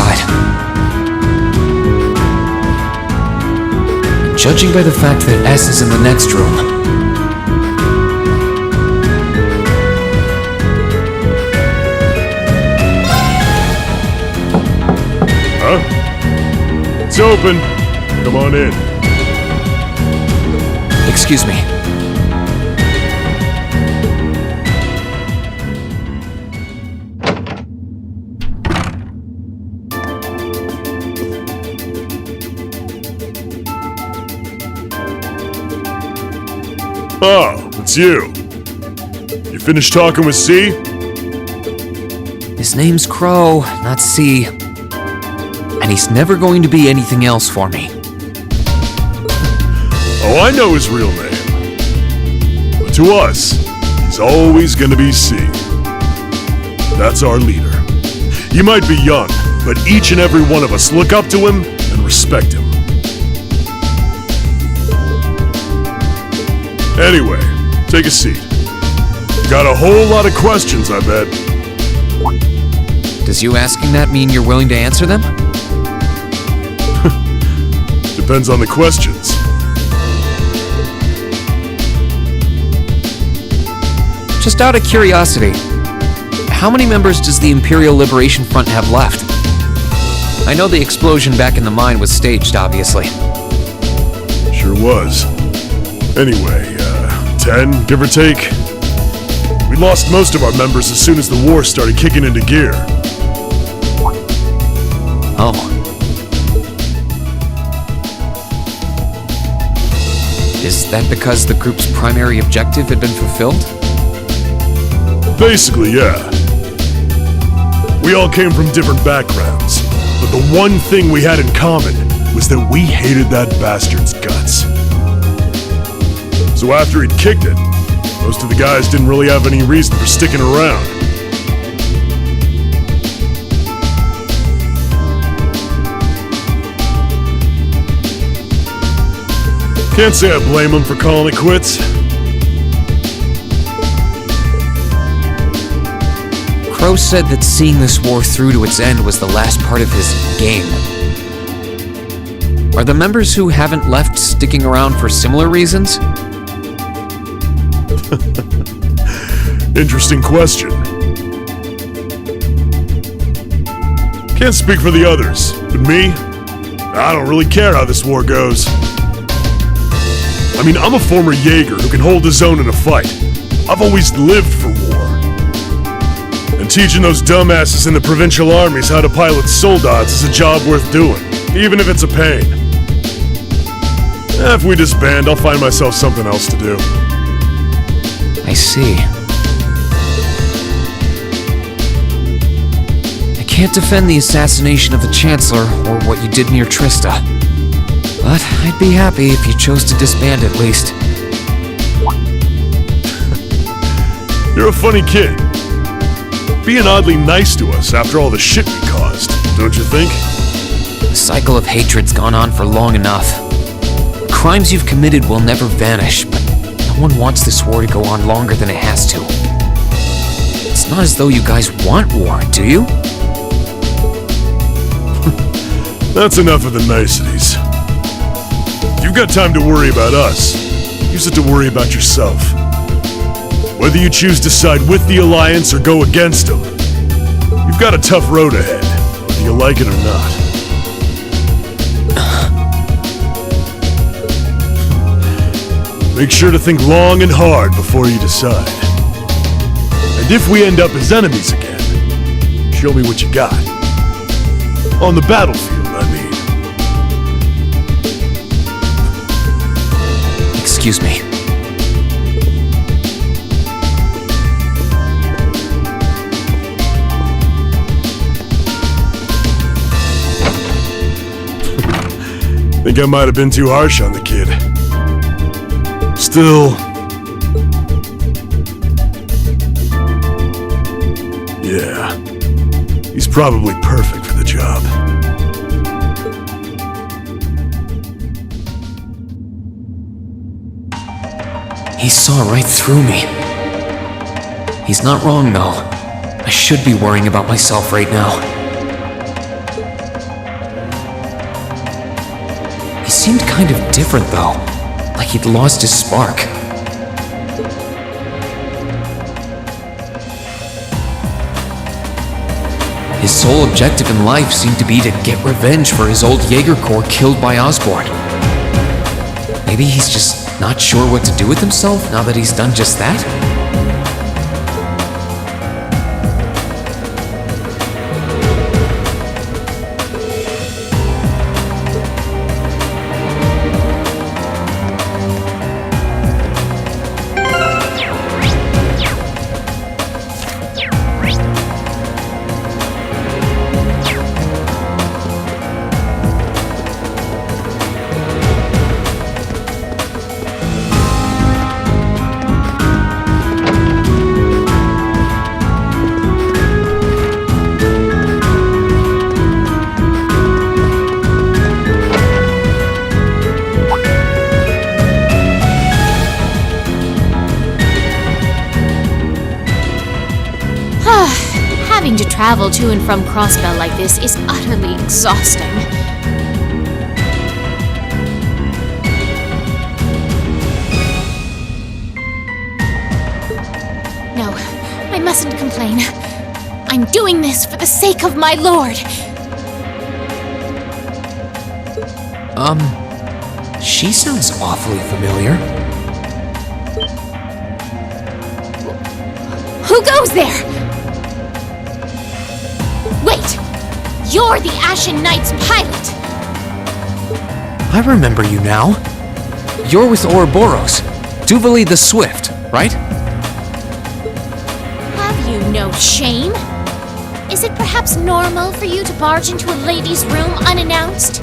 side. Judging by the fact that S is in the next room, Huh? It's open. Come on in. excuse me. Oh, it's you. You finished talking with C? His name's Crow, not C. And he's never going to be anything else for me. Oh, I know his real name. But to us, he's always gonna be C. That's our leader. He might be young, but each and every one of us look up to him and respect him. Anyway, take a seat. Got a whole lot of questions, I bet. Does you asking that mean you're willing to answer them? Depends on the questions. Just out of curiosity, how many members does the Imperial Liberation Front have left? I know the explosion back in the mine was staged, obviously. Sure was. Anyway, 10, give or take. We lost most of our members as soon as the war started kicking into gear. Oh. Is that because the group's primary objective had been fulfilled? Basically, yeah. We all came from different backgrounds, but the one thing we had in common was that we hated that bastard's guts. So after he'd kicked it, most of the guys didn't really have any reason for sticking around. Can't say I blame them for calling it quits. Crow said that seeing this war through to its end was the last part of his game. Are the members who haven't left sticking around for similar reasons? Interesting question. Can't speak for the others, but me, I don't really care how this war goes. I mean, I'm a former Jaeger who can hold his own in a fight. I've always lived for war. And teaching those dumbasses in the provincial armies how to pilot soldats is a job worth doing, even if it's a pain. If we disband, I'll find myself something else to do. I see. I can't defend the assassination of the Chancellor or what you did near Trista. But I'd be happy if you chose to disband at least. You're a funny kid. Being oddly nice to us after all the shit we caused, don't you think? The cycle of hatred's gone on for long enough. The crimes you've committed will never vanish, but no one wants this war to go on longer than it has to. It's not as though you guys want war, do you? That's enough of the niceties. If you've got time to worry about us, use it to worry about yourself. Whether you choose to side with the Alliance or go against them, you've got a tough road ahead, whether you like it or not. Make sure to think long and hard before you decide. And if we end up as enemies again, show me what you got. On the battlefield, I mean. Excuse me. Think I might have been too harsh on the kid. Still... yeah. He's probably perfect for the job. He saw right through me. He's not wrong, though. I should be worrying about myself right now. seemed kind of different though, like he'd lost his spark. His sole objective in life seemed to be to get revenge for his old Jaeger Corps killed by Osborn. Maybe he's just not sure what to do with himself now that he's done just that? Having to travel to and from Crossbell like this is utterly exhausting. No, I mustn't complain. I'm doing this for the sake of my lord. She sounds awfully familiar. Who goes there? Wait! You're the Ashen Knight's pilot! I remember you now. You're with Ouroboros, Duvali the Swift, right? Have you no shame? Is it perhaps normal for you to barge into a lady's room unannounced?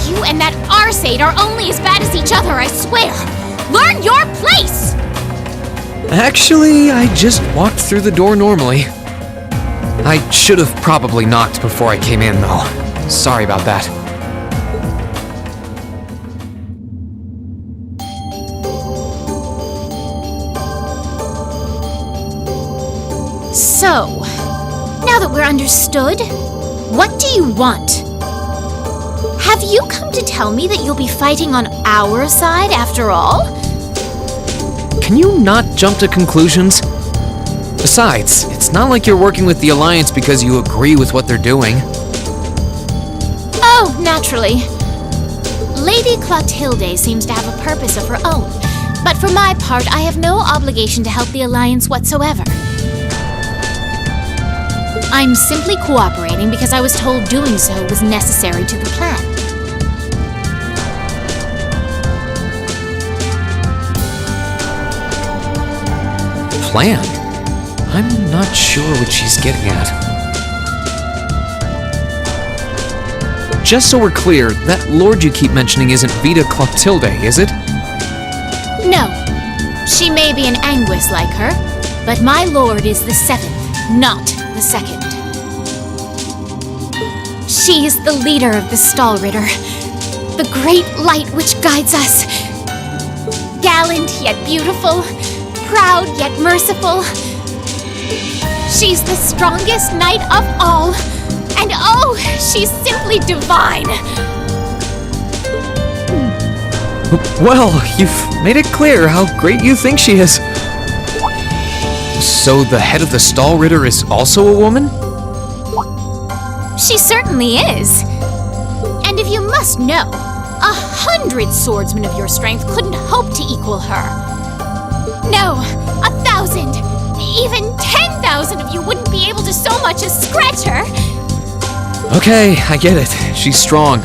You and that Arseid are only as bad as each other, I swear! Learn your place! Actually, I just walked through the door normally. I should have probably knocked before I came in, though. Sorry about that. So, now that we're understood, what do you want? Have you come to tell me that you'll be fighting on our side after all? Can you not jump to conclusions? Besides, it's not like you're working with the Alliance because you agree with what they're doing. Oh, naturally. Lady Clotilde seems to have a purpose of her own, but for my part, I have no obligation to help the Alliance whatsoever. I'm simply cooperating because I was told doing so was necessary to the plan. Plan? I'm not sure what she's getting at. Just so we're clear, that lord you keep mentioning isn't Vita Clotilde, is it? No. She may be an Anguis like her, but my lord is the 7th, not the 2nd. She is the leader of the Stahlritter, the great light which guides us. Gallant yet beautiful, proud yet merciful. She's the strongest knight of all, and oh, she's simply divine. Well, you've made it clear how great you think she is. So the head of the Stahlritter is also a woman? She certainly is. And if you must know, 100 swordsmen of your strength couldn't hope to equal her. No, 1,000, even 10,000 of you wouldn't be able to so much as scratch her. Okay, I get it. She's strong.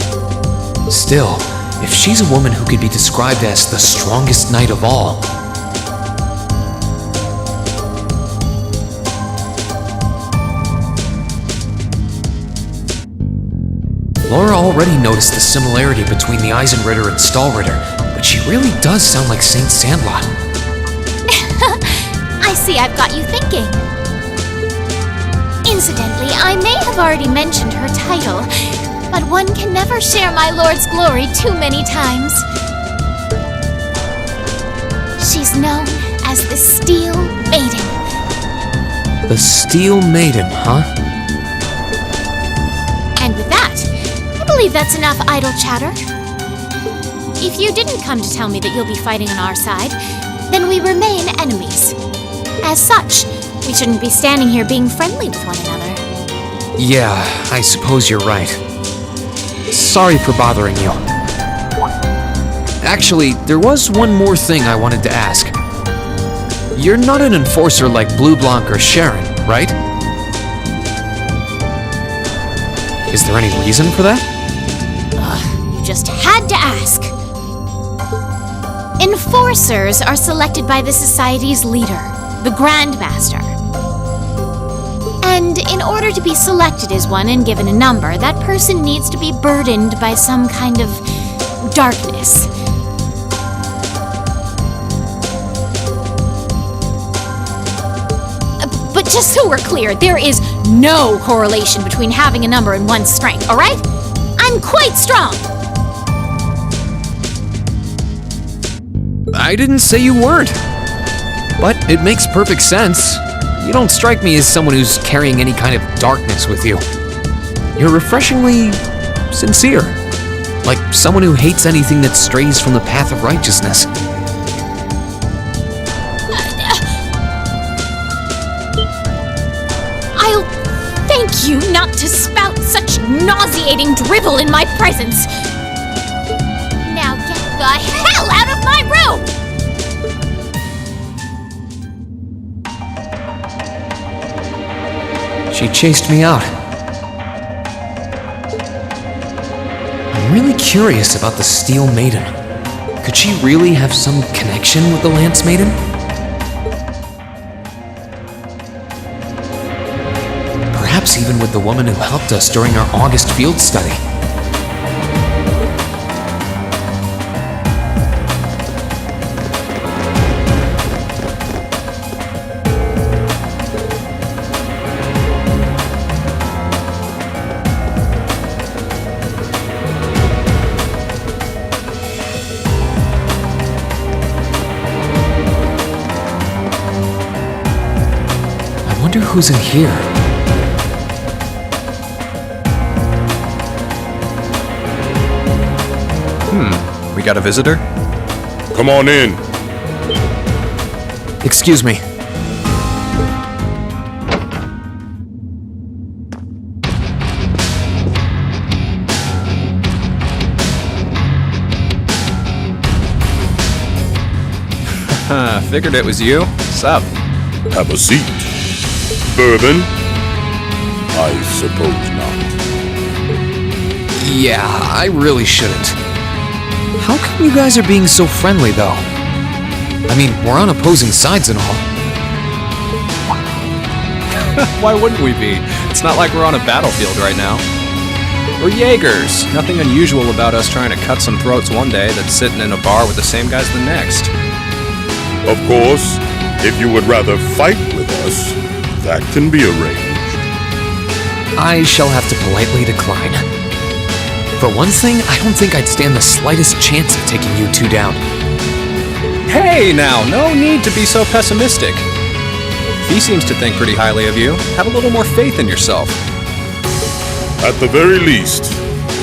Still, if she's a woman who could be described as the strongest knight of all, Laura already noticed the similarity between the Eisenritter and Stahlritter, but she really does sound like Saint Sandlot. I see I've got you thinking. Incidentally, I may have already mentioned her title, but one can never share my lord's glory too many times. She's known as the Steel Maiden. The Steel Maiden, huh? And with that, I believe that's enough idle chatter. If you didn't come to tell me that you'll be fighting on our side, then we remain enemies. As such, we shouldn't be standing here being friendly with one another. Yeah, I suppose you're right. Sorry for bothering you. Actually, there was one more thing I wanted to ask. You're not an enforcer like Blue Blanc or Sharon, right? Is there any reason for that? You just had to ask. Enforcers are selected by the society's leader, the Grand Master. And in order to be selected as one and given a number, that person needs to be burdened by some kind of darkness. But just so we're clear, there is no correlation between having a number and one's strength, alright? I'm quite strong! I didn't say you weren't. But it makes perfect sense. You don't strike me as someone who's carrying any kind of darkness with you. You're refreshingly sincere. Like someone who hates anything that strays from the path of righteousness. I'll thank you not to spout such nauseating drivel in my presence. Now get the hell out of my room! She chased me out. I'm really curious about the Steel Maiden. Could she really have some connection with the Lance Maiden? Perhaps even with the woman who helped us during our August field study. I wonder who's in here. We got a visitor? Come on in. Excuse me. Figured it was you. Sup? Have a seat. Bourbon? I suppose not. Yeah, I really shouldn't. How come you guys are being so friendly, though? I mean, we're on opposing sides and all. Why wouldn't we be? It's not like we're on a battlefield right now. We're Jaegers. Nothing unusual about us trying to cut some throats one day that's sitting in a bar with the same guys the next. Of course, if you would rather fight with us, that can be arranged. I shall have to politely decline. For one thing, I don't think I'd stand the slightest chance of taking you two down. Hey now, no need to be so pessimistic. He seems to think pretty highly of you. Have a little more faith in yourself. At the very least,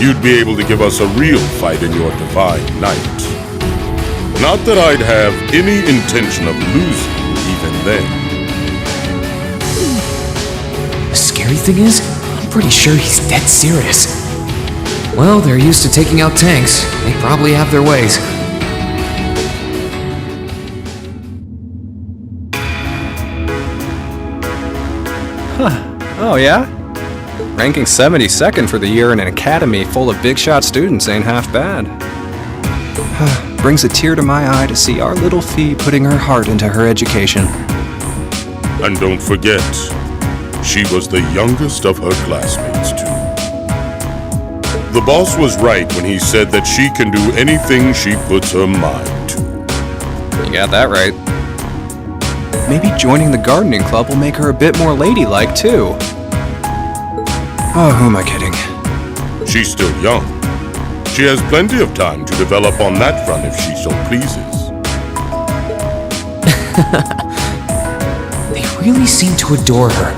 you'd be able to give us a real fight in your divine night. Not that I'd have any intention of losing even then. The scary thing is, I'm pretty sure he's dead serious. Well, they're used to taking out tanks. They probably have their ways. Oh yeah? Ranking 72nd for the year in an academy full of big shot students ain't half bad. Brings a tear to my eye to see our little Fee putting her heart into her education. And don't forget, she was the youngest of her classmates, too. The boss was right when he said that she can do anything she puts her mind to. You got that right. Maybe joining the gardening club will make her a bit more ladylike, too. Oh, who am I kidding? She's still young. She has plenty of time to develop on that front if she so pleases. They really seem to adore her,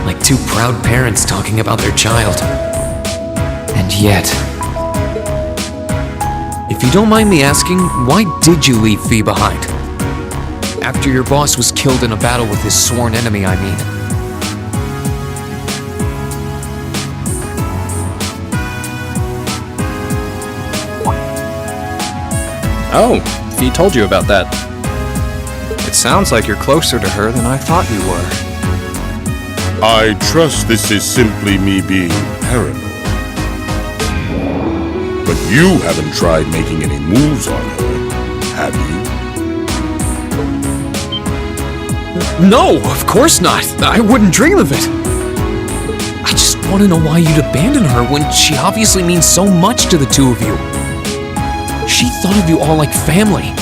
like two proud parents talking about their child. And yet, If you don't mind me asking, why did you leave Fee behind? After your boss was killed in a battle with his sworn enemy, I mean. Oh, Fee told you about that. It sounds like you're closer to her than I thought you were. I trust this is simply me being paranoid. But you haven't tried making any moves on her, have you? No, of course not. I wouldn't dream of it. I just want to know why you'd abandon her when she obviously means so much to the two of you. She thought of you all like family.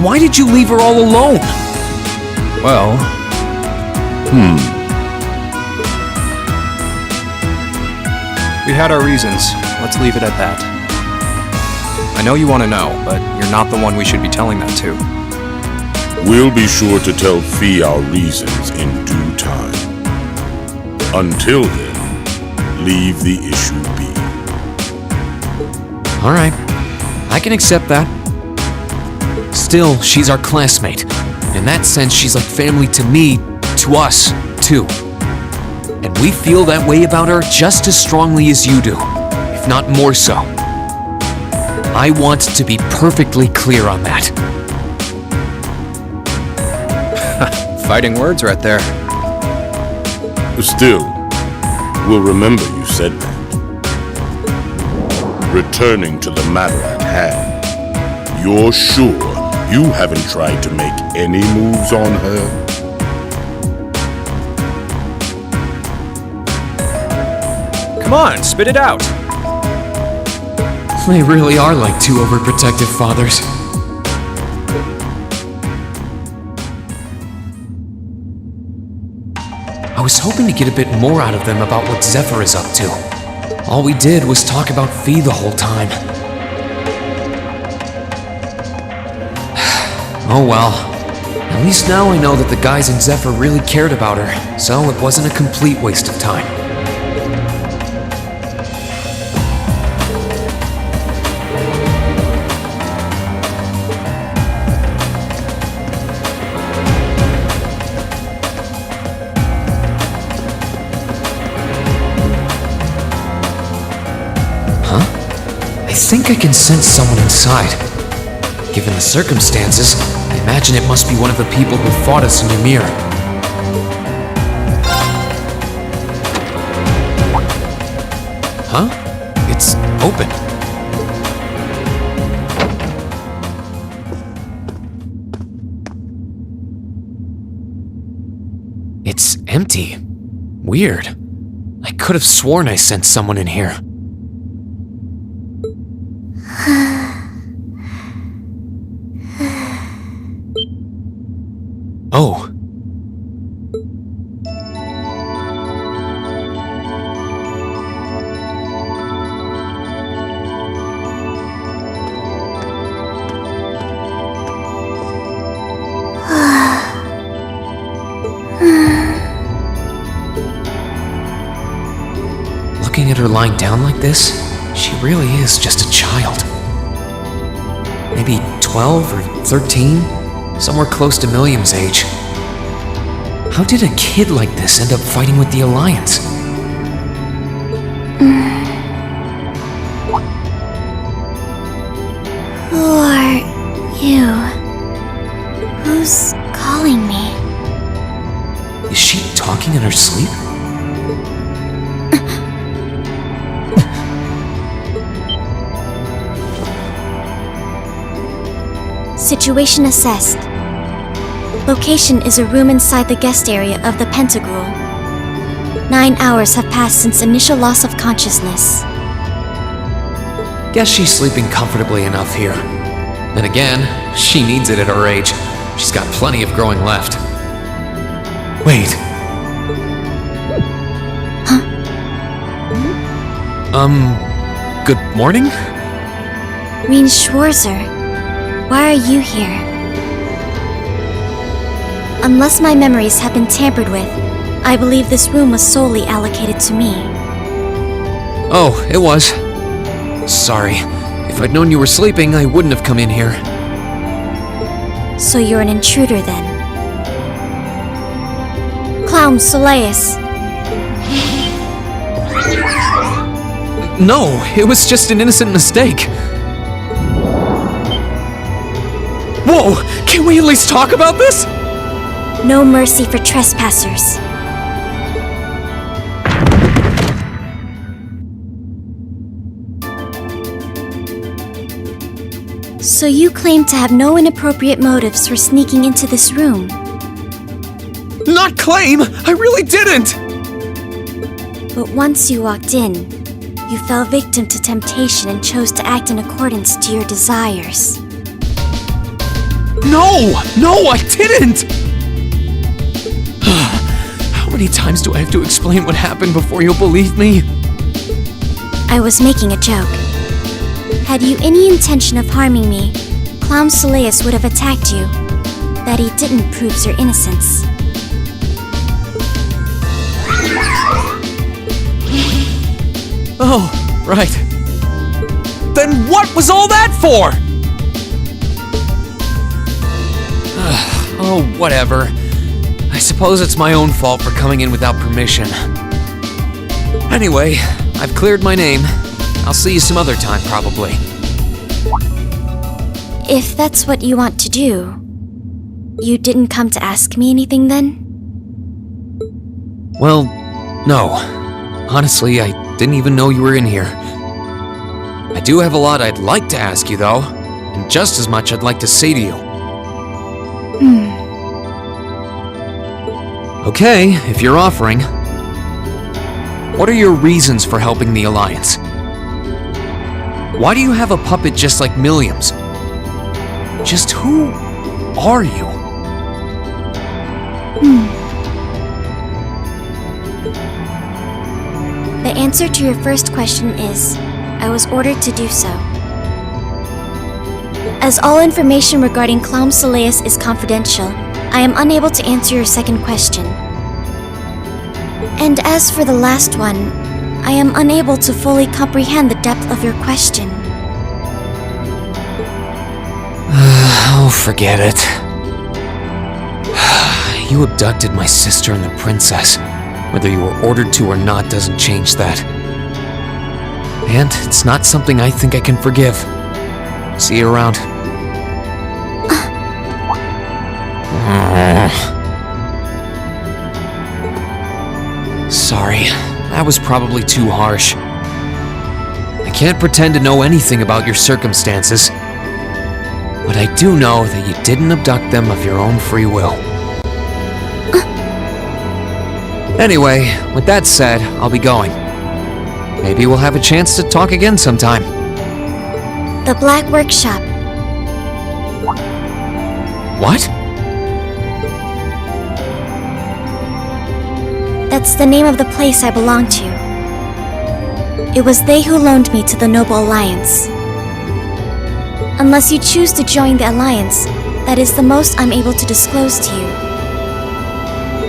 Why did you leave her all alone? Well... We had our reasons. Let's leave it at that. I know you want to know, but you're not the one we should be telling that to. We'll be sure to tell Fee our reasons in due time. Until then, leave the issue be. Alright, I can accept that. Still, she's our classmate. In that sense, she's like family to me, to us, too. And we feel that way about her just as strongly as you do, if not more so. I want to be perfectly clear on that. Fighting words right there. Still, we'll remember you said that. Returning to the matter at hand, you're sure you haven't tried to make any moves on her? Come on, spit it out. They really are like two overprotective fathers. I was hoping to get a bit more out of them about what Zephyr is up to. All we did was talk about Fee the whole time. Oh well. At least now I know that the guys in Zephyr really cared about her, so it wasn't a complete waste of time. I think I can sense someone inside. Given the circumstances, I imagine it must be one of the people who fought us in Ymir. Huh? It's open. It's empty. Weird. I could have sworn I sensed someone in here. Oh. Looking at her lying down like this, she really is just a child. Maybe 12 or 13? Somewhere close to Milliam's age. How did a kid like this end up fighting with the Alliance? Who are you? Who's calling me? Is she talking in her sleep? Situation assessed. Location is a room inside the guest area of the Pentagram. 9 hours have passed since initial loss of consciousness. Guess she's sleeping comfortably enough here. Then again, she needs it at her age. She's got plenty of growing left. Wait. Huh? Good morning? Reen Schwarzer, why are you here? Unless my memories have been tampered with, I believe this room was solely allocated to me. Oh, it was. Sorry. If I'd known you were sleeping, I wouldn't have come in here. So you're an intruder then. Clown Soleus. No, it was just an innocent mistake. Whoa! Can we at least talk about this? No mercy for trespassers. So you claim to have no inappropriate motives for sneaking into this room. Not claim! I really didn't! But once you walked in, you fell victim to temptation and chose to act in accordance to your desires. No! No, I didn't! How many times do I have to explain what happened before you'll believe me? I was making a joke. Had you any intention of harming me, Clown Soleus would have attacked you. That he didn't proves your innocence. Oh, right. Then what was all that for? Oh, whatever. I suppose it's my own fault for coming in without permission. Anyway, I've cleared my name. I'll see you some other time, probably. If that's what you want to do, you didn't come to ask me anything then? Well, no. Honestly, I didn't even know you were in here. I do have a lot I'd like to ask you, though, and just as much I'd like to say to you. Okay, if you're offering. What are your reasons for helping the Alliance? Why do you have a puppet just like Milliam's? Just who are you? The answer to your first question is, I was ordered to do so. As all information regarding Clown Soleus is confidential, I am unable to answer your second question. And as for the last one, I am unable to fully comprehend the depth of your question. Oh, forget it. You abducted my sister and the princess. Whether you were ordered to or not doesn't change that. And it's not something I think I can forgive. See you around. Sorry, that was probably too harsh. I can't pretend to know anything about your circumstances, but I do know that you didn't abduct them of your own free will. Anyway, with that said, I'll be going. Maybe we'll have a chance to talk again sometime. The Black Workshop. What? That's the name of the place I belong to. It was they who loaned me to the Noble Alliance. Unless you choose to join the Alliance, that is the most I'm able to disclose to you.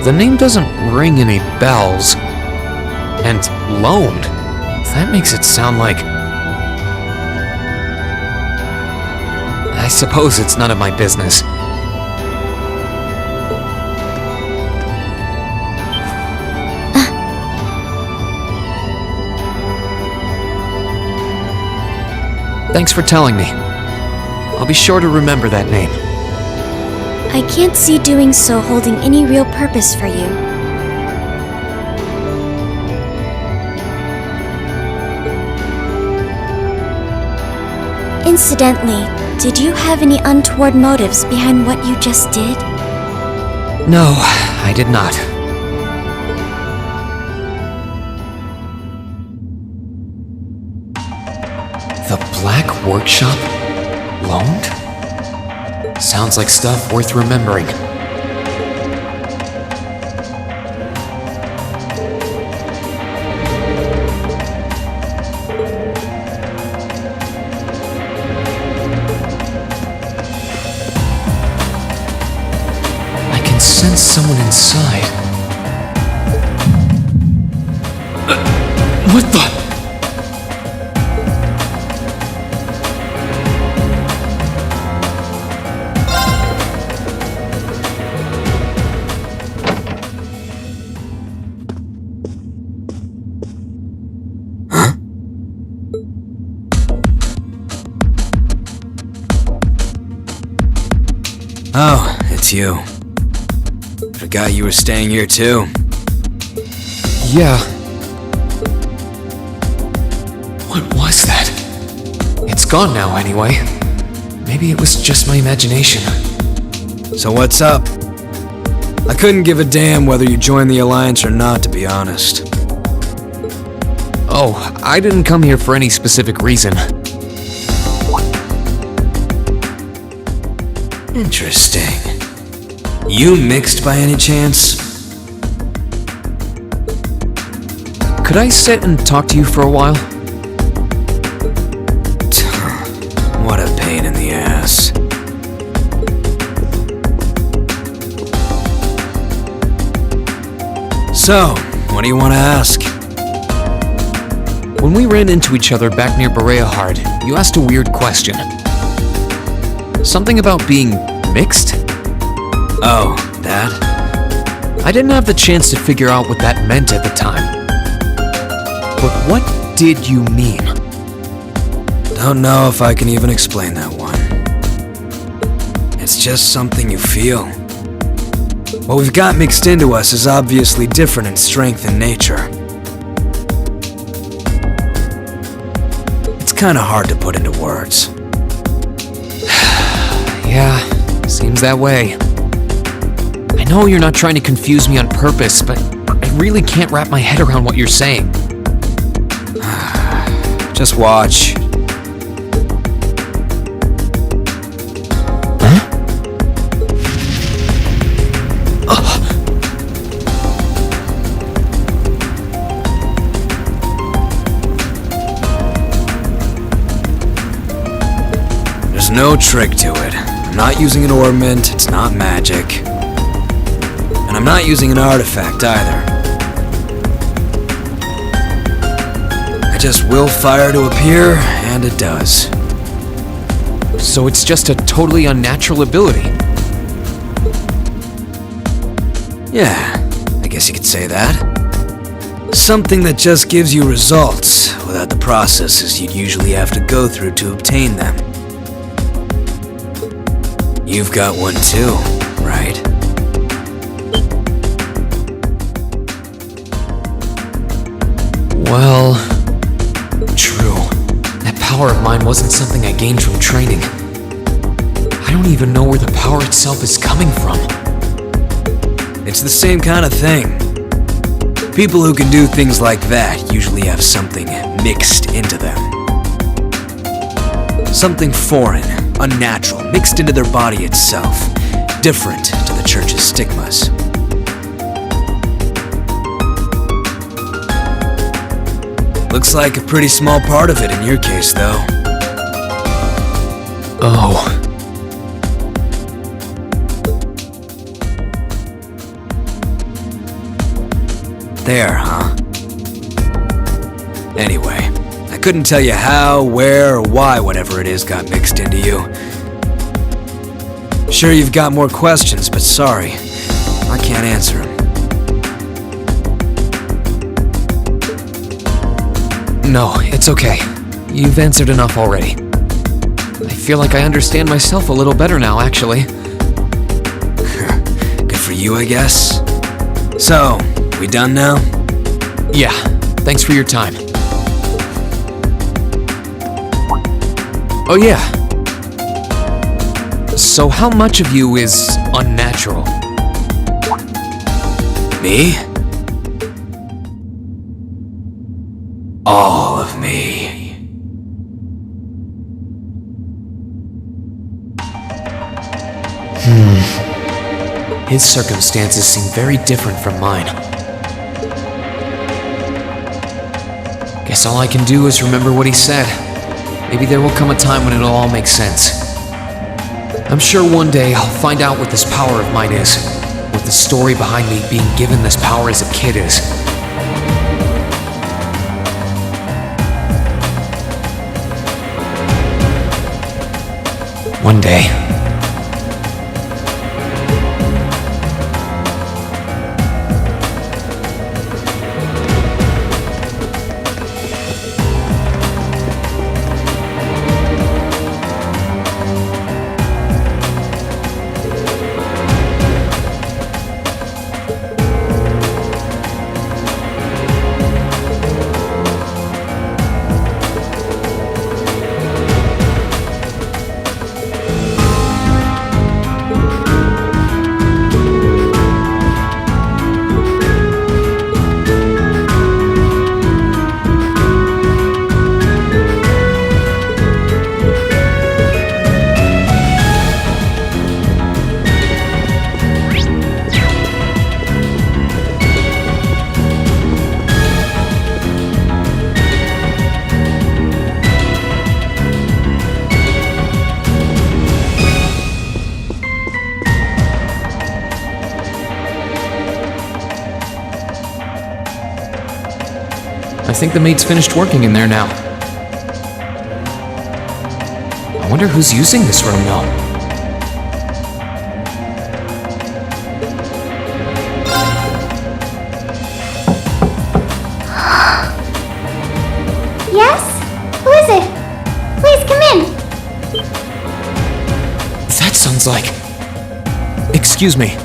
The name doesn't ring any bells. And loaned? That makes it sound like... I suppose it's none of my business. Thanks for telling me. I'll be sure to remember that name. I can't see doing so holding any real purpose for you. Incidentally, did you have any untoward motives behind what you just did? No, I did not. The Black Workshop? Loaned? Sounds like stuff worth remembering. I can sense someone inside. What the? Oh, it's you. Forgot you were staying here too. Yeah. What was that? It's gone now anyway. Maybe it was just my imagination. So what's up? I couldn't give a damn whether you joined the Alliance or not, to be honest. Oh, I didn't come here for any specific reason. Interesting. You mixed by any chance? Could I sit and talk to you for a while? What a pain in the ass. So, what do you want to ask? When we ran into each other back near Bereahard, you asked a weird question. Something about being mixed? Oh, that? I didn't have the chance to figure out what that meant at the time. But what did you mean? Don't know if I can even explain that one. It's just something you feel. What we've got mixed into us is obviously different in strength and nature. It's kinda hard to put into words. Yeah, seems that way. I know you're not trying to confuse me on purpose, but I really can't wrap my head around what you're saying. Just watch. There's no trick to it. I'm not using an ornament, it's not magic. And I'm not using an artifact either. I just will fire to appear, and it does. So it's just a totally unnatural ability. Yeah, I guess you could say that. Something that just gives you results, without the processes you'd usually have to go through to obtain them. You've got one too, right? Well, true. That power of mine wasn't something I gained from training. I don't even know where the power itself is coming from. It's the same kind of thing. People who can do things like that usually have something mixed into them. Something foreign, unnatural, mixed into their body itself, different to the church's stigmas. Looks like a pretty small part of it in your case, though. Oh. There, huh? Anyway, I couldn't tell you how, where, or why whatever it is got mixed into you. Sure, you've got more questions, but sorry, I can't answer them. No, it's okay. You've answered enough already. I feel like I understand myself a little better now, actually. Good for you, I guess. So, we done now? Yeah, thanks for your time. Oh yeah. So how much of you is unnatural? Me? All of me. His circumstances seem very different from mine. Guess all I can do is remember what he said. Maybe there will come a time when it'll all make sense. I'm sure one day I'll find out what this power of mine is, what the story behind me being given this power as a kid is. One day. think the mate's finished working in there now. I wonder who's using this room now. Yes? Who is it? Please come in. That sounds like... Excuse me.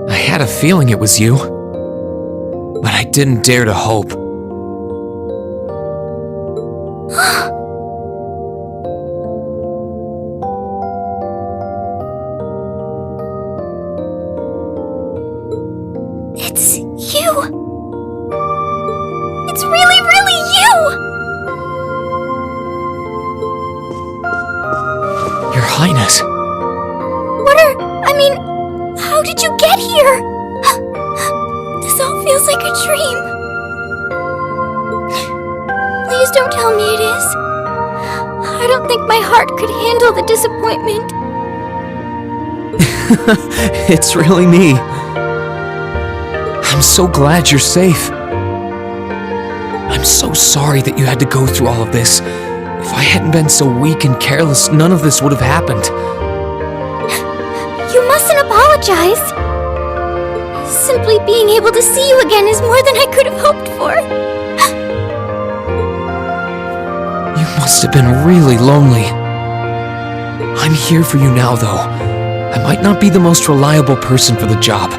I had a feeling it was you, but I didn't dare to hope. It's you. It's really, really you. Your Highness. How did you get here? This all feels like a dream. Please don't tell me it is. I don't think my heart could handle the disappointment. It's really me. I'm so glad you're safe. I'm so sorry that you had to go through all of this. If I hadn't been so weak and careless, none of this would have happened. You mustn't apologize. Simply being able to see you again is more than I could have hoped for. You must have been really lonely. I'm here for you now, though. I might not be the most reliable person for the job,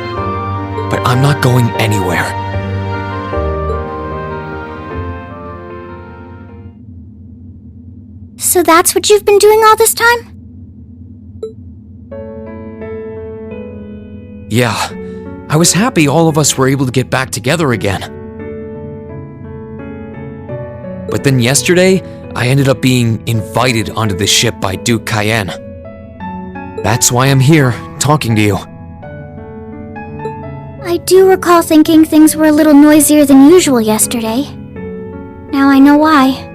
but I'm not going anywhere. So that's what you've been doing all this time? Yeah, I was happy all of us were able to get back together again. But then yesterday, I ended up being invited onto this ship by Duke Cayenne. That's why I'm here, talking to you. I do recall thinking things were a little noisier than usual yesterday. Now I know why.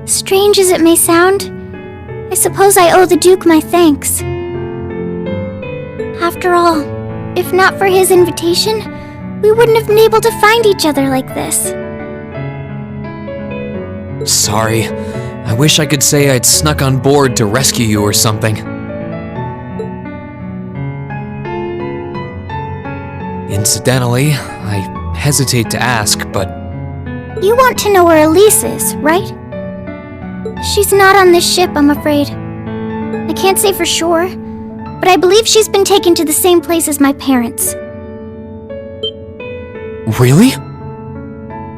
Strange as it may sound, I suppose I owe the Duke my thanks. After all, if not for his invitation, we wouldn't have been able to find each other like this. Sorry. I wish I could say I'd snuck on board to rescue you or something. Incidentally, I hesitate to ask, but... You want to know where Elise is, right? She's not on this ship, I'm afraid. I can't say for sure, but I believe she's been taken to the same place as my parents. Really?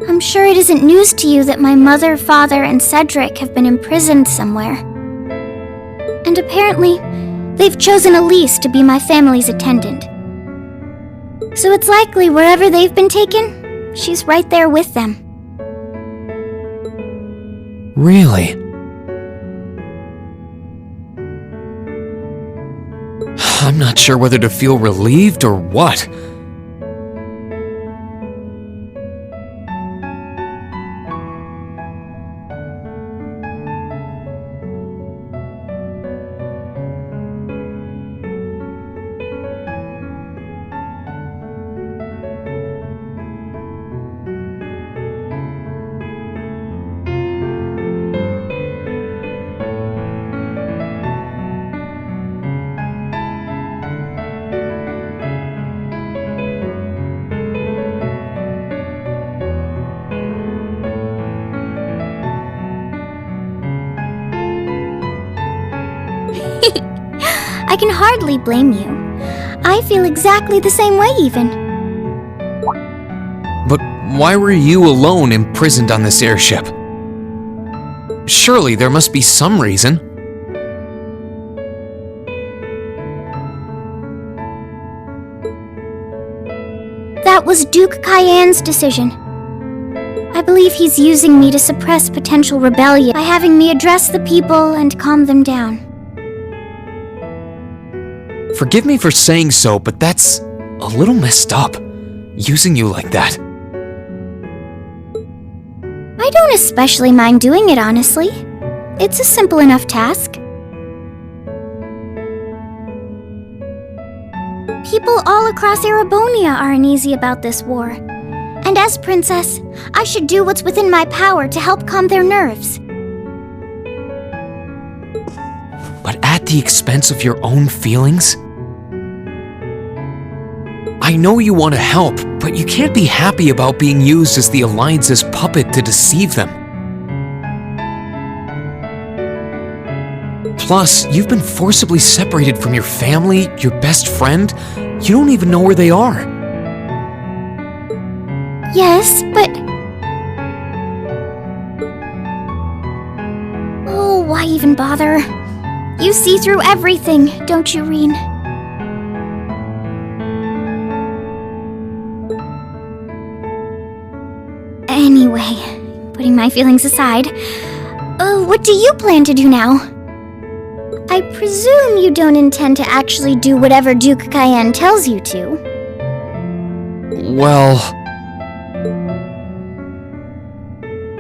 I'm sure it isn't news to you that my mother, father, and Cedric have been imprisoned somewhere. And apparently, they've chosen Elise to be my family's attendant. So it's likely wherever they've been taken, she's right there with them. Really? I'm not sure whether to feel relieved or what. I can hardly blame you. I feel exactly the same way, even. But why were you alone imprisoned on this airship? Surely there must be some reason. That was Duke Cayenne's decision. I believe he's using me to suppress potential rebellion by having me address the people and calm them down. Forgive me for saying so, but that's a little messed up, using you like that. I don't especially mind doing it, honestly. It's a simple enough task. People all across Erebonia are uneasy about this war. And as princess, I should do what's within my power to help calm their nerves. But at the expense of your own feelings? I know you want to help, but you can't be happy about being used as the Alliance's puppet to deceive them. Plus, you've been forcibly separated from your family, your best friend. You don't even know where they are. Yes, but... Oh, why even bother? You see through everything, don't you, Reen? Anyway, putting my feelings aside, what do you plan to do now? I presume you don't intend to actually do whatever Duke Cayenne tells you to. Well...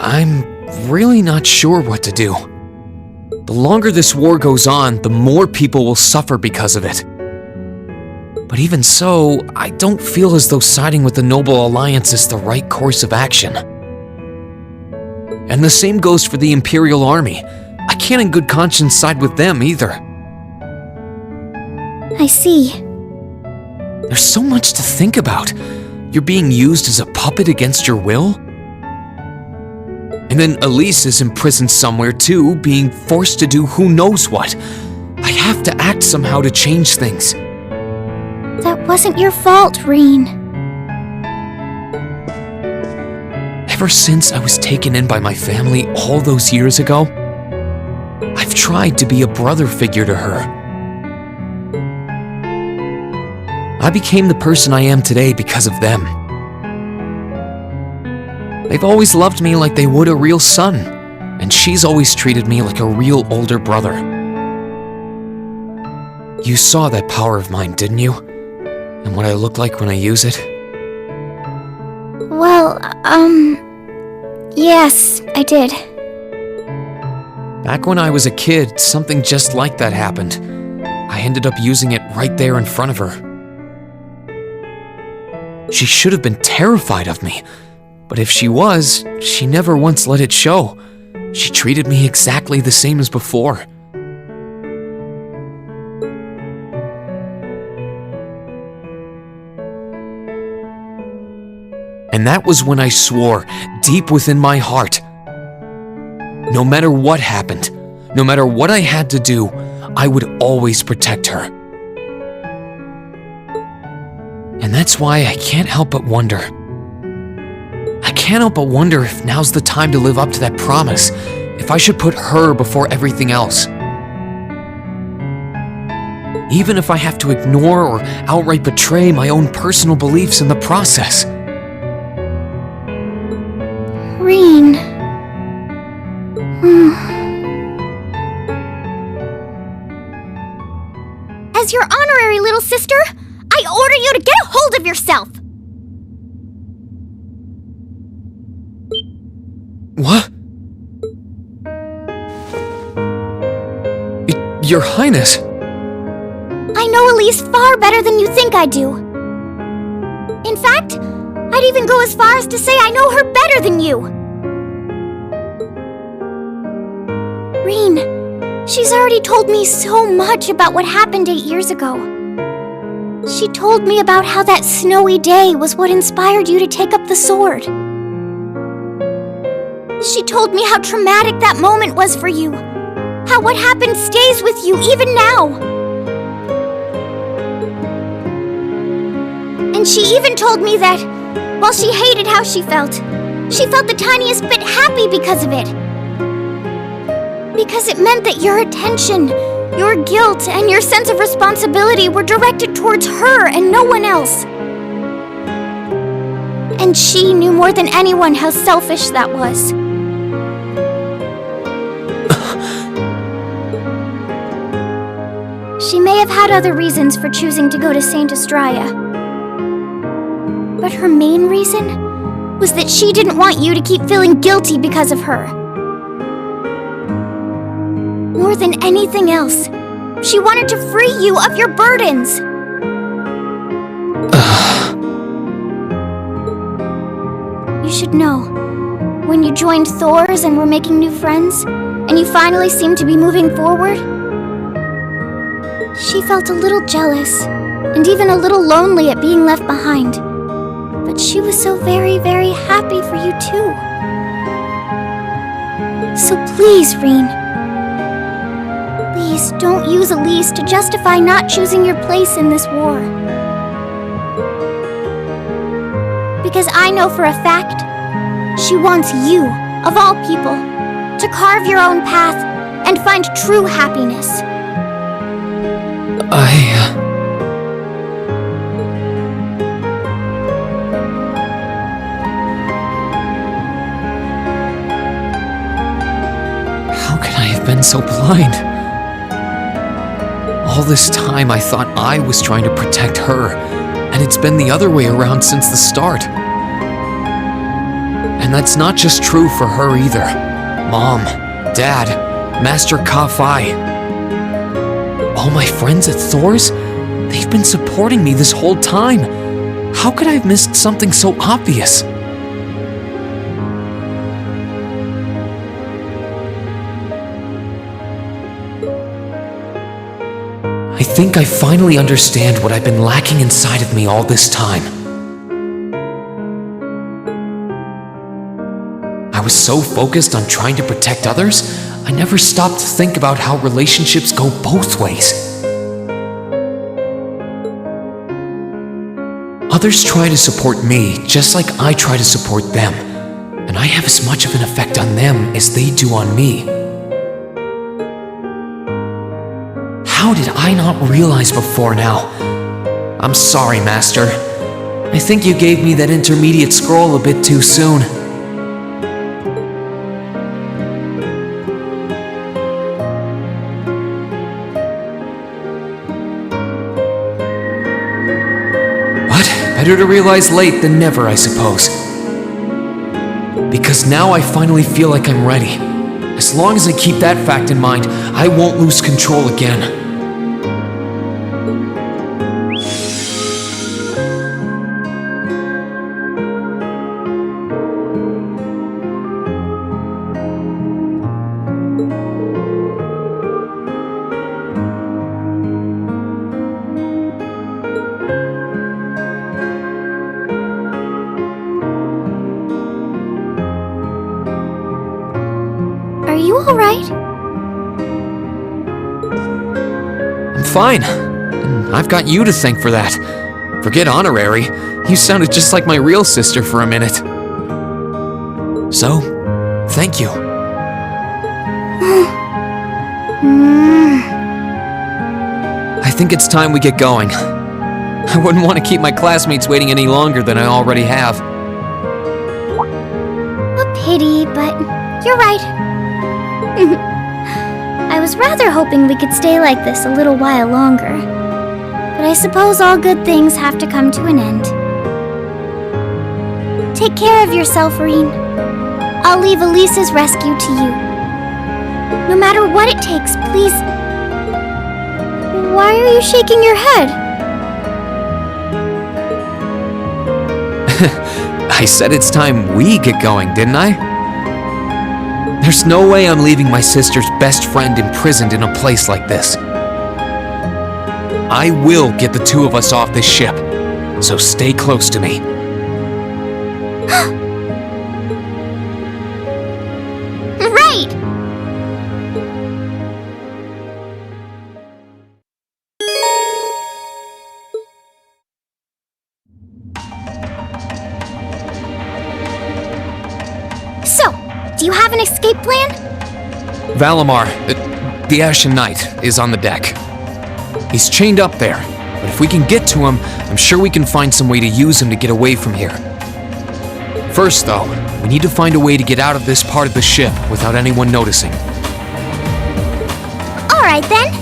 I'm really not sure what to do. The longer this war goes on, the more people will suffer because of it. But even so, I don't feel as though siding with the Noble Alliance is the right course of action. And the same goes for the Imperial Army. I can't in good conscience side with them either. I see. There's so much to think about. You're being used as a puppet against your will? And then Elise is imprisoned somewhere too, being forced to do who knows what. I have to act somehow to change things. That wasn't your fault, Reen. Ever since I was taken in by my family all those years ago, I've tried to be a brother figure to her. I became the person I am today because of them. They've always loved me like they would a real son, and she's always treated me like a real older brother. You saw that power of mine, didn't you? And what I look like when I use it? Well, yes, I did. Back when I was a kid, something just like that happened. I ended up using it right there in front of her. She should have been terrified of me. But if she was, she never once let it show. She treated me exactly the same as before. And that was when I swore, deep within my heart, no matter what happened, no matter what I had to do, I would always protect her. And that's why I can't help but wonder. I can't help but wonder if now's the time to live up to that promise, if I should put her before everything else. Even if I have to ignore or outright betray my own personal beliefs in the process. Reen. As your honorary little sister, I order you to get a hold of yourself! What? Your Highness. I know Elise far better than you think I do. In fact, I'd even go as far as to say I know her better than you. Reen, she's already told me so much about what happened 8 years ago. She told me about how that snowy day was what inspired you to take up the sword. She told me how traumatic that moment was for you. How what happened stays with you even now. And she even told me that, while she hated how she felt the tiniest bit happy because of it. Because it meant that your attention, your guilt, and your sense of responsibility were directed towards her and no one else. And she knew more than anyone how selfish that was. She may have had other reasons for choosing to go to Saint Estrella. But her main reason was that she didn't want you to keep feeling guilty because of her. More than anything else, she wanted to free you of your burdens. You should know, when you joined Thor's and were making new friends, and you finally seemed to be moving forward, she felt a little jealous, and even a little lonely at being left behind. But she was so very, very happy for you too. So please, Reen, please don't use Elise to justify not choosing your place in this war. Because I know for a fact, she wants you, of all people, to carve your own path and find true happiness. How could I have been so blind? All this time I thought I was trying to protect her, and it's been the other way around since the start. And that's not just true for her either. Mom, Dad, Master Ka-Fai. All my friends at Thor's, they've been supporting me this whole time. How could I have missed something so obvious? I think I finally understand what I've been lacking inside of me all this time. I was so focused on trying to protect others, I never stopped to think about how relationships go both ways. Others try to support me just like I try to support them, and I have as much of an effect on them as they do on me. How did I not realize before now? I'm sorry, Master. I think you gave me that intermediate scroll a bit too soon. Better to realize late than never, I suppose. Because now I finally feel like I'm ready. As long as I keep that fact in mind, I won't lose control again. Are you alright? I'm fine. And I've got you to thank for that. Forget honorary. You sounded just like my real sister for a minute. So, thank you. I think it's time we get going. I wouldn't want to keep my classmates waiting any longer than I already have. A pity, but you're right. I was rather hoping we could stay like this a little while longer. But I suppose all good things have to come to an end. Take care of yourself, Reen. I'll leave Elisa's rescue to you. No matter what it takes, please. Why are you shaking your head? I said it's time we get going, didn't I? There's no way I'm leaving my sister's best friend imprisoned in a place like this. I will get the two of us off this ship, so stay close to me. Right! So, do you have an escape plan? Valimar, the Ashen Knight, is on the deck. He's chained up there, but if we can get to him, I'm sure we can find some way to use him to get away from here. First, though, we need to find a way to get out of this part of the ship without anyone noticing. Alright then.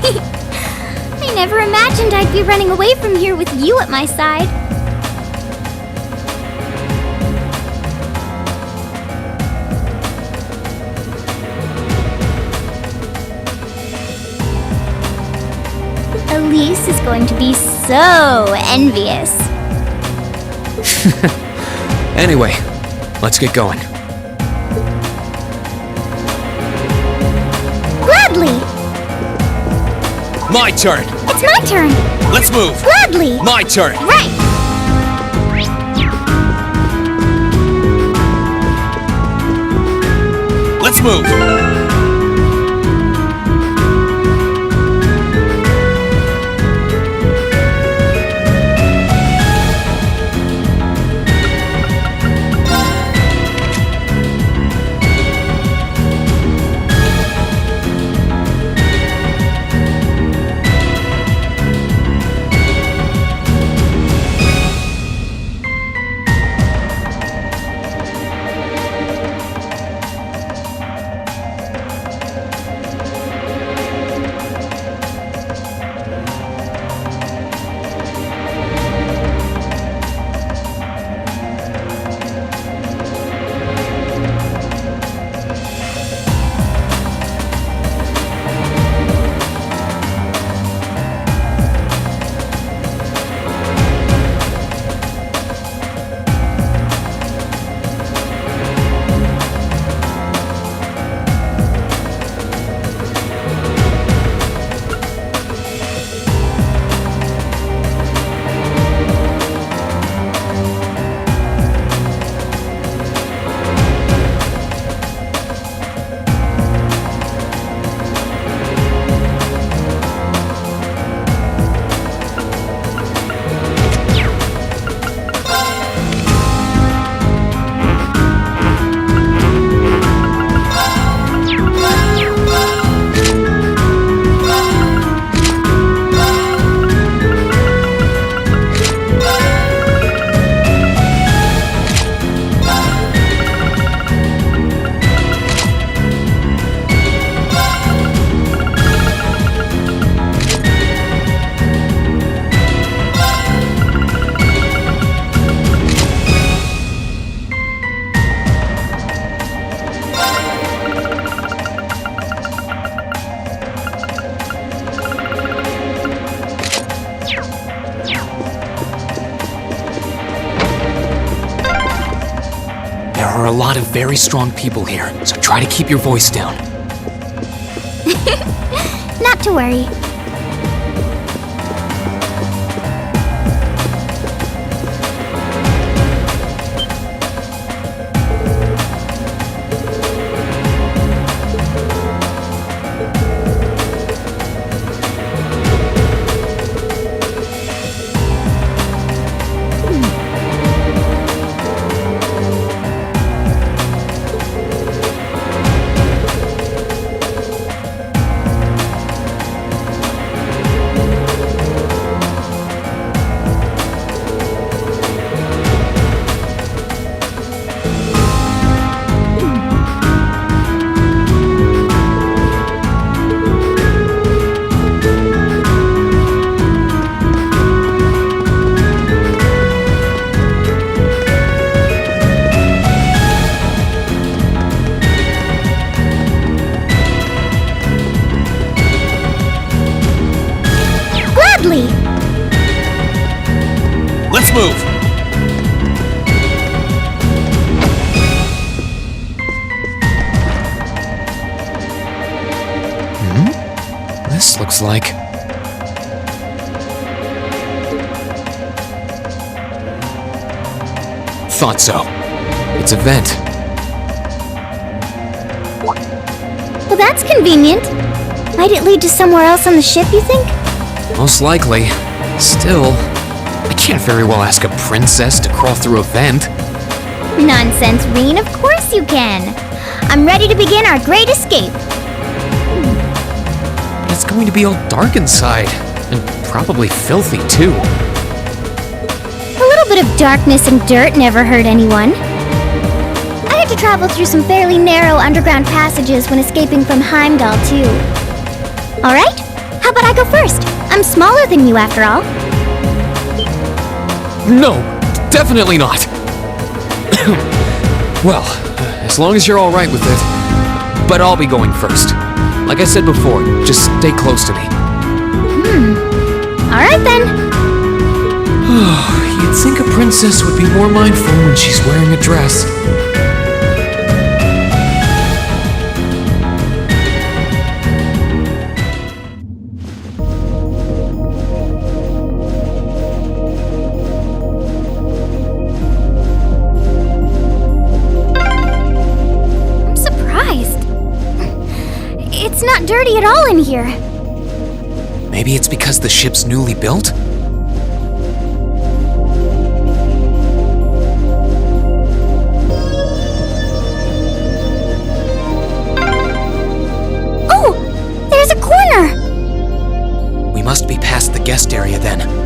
I never imagined I'd be running away from here with you at my side. Elise is going to be so envious. Anyway, let's get going. Gladly! My turn! It's my turn! Let's move! Gladly! My turn! Right! Let's move! There are a lot of very strong people here, so try to keep your voice down. Not to worry. Let's move! This looks like... Thought so. It's a vent. Well, that's convenient. Might it lead to somewhere else on the ship, you think? Most likely. Still, I can't very well ask a princess to crawl through a vent. Nonsense, Reen. Of course you can. I'm ready to begin our great escape. It's going to be all dark inside, and probably filthy too. A little bit of darkness and dirt never hurt anyone. I had to travel through some fairly narrow underground passages when escaping from Heimdall, too. Alright, How about I go first? I'm smaller than you after all. No, definitely not. Well, as long as you're all right with it. But I'll be going first. Like I said before, just stay close to me. Alright then. You'd think a princess would be more mindful when she's wearing a dress. I'm surprised. It's not dirty at all in here. Maybe it's because the ship's newly built? Oh! There's a corner! We must be past the guest area then.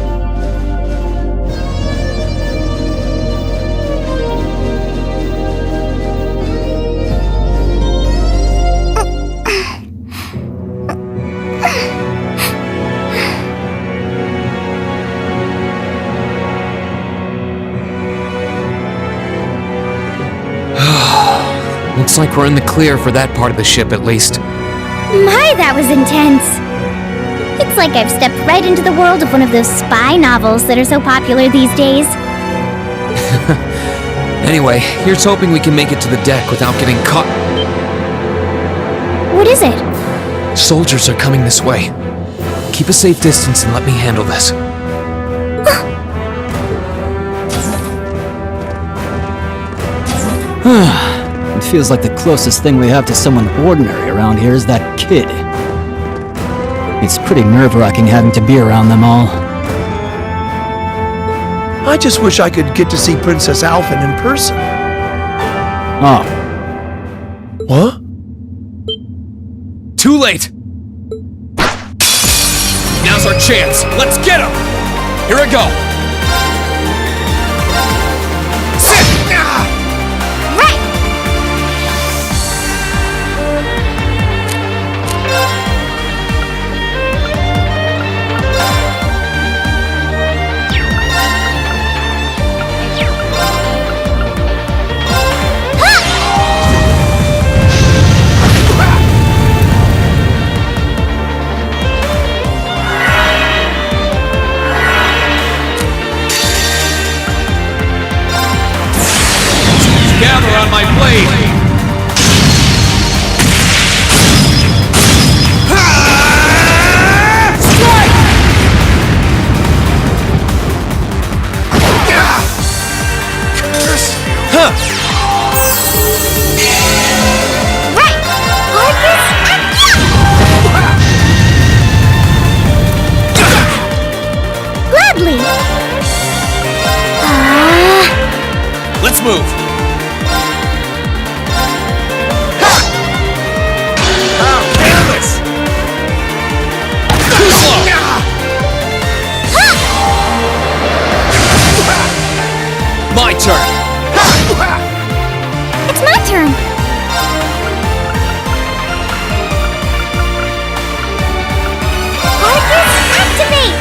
Looks like we're in the clear for that part of the ship at least. My, that was intense. It's like I've stepped right into the world of one of those spy novels that are so popular these days. Anyway, here's hoping we can make it to the deck without getting caught. What is it? Soldiers are coming this way. Keep a safe distance and let me handle this. It feels like the closest thing we have to someone ordinary around here is that kid. It's pretty nerve-wracking having to be around them all. I just wish I could get to see Princess Alphen in person. Oh, What? Too late! Now's our chance! Let's get him! Here I go! Right! Gather on my blade! Strike! Huh! Right! Arcus, Gladly! Let's move! Too slow! My turn! It's my turn! Arcus, activate!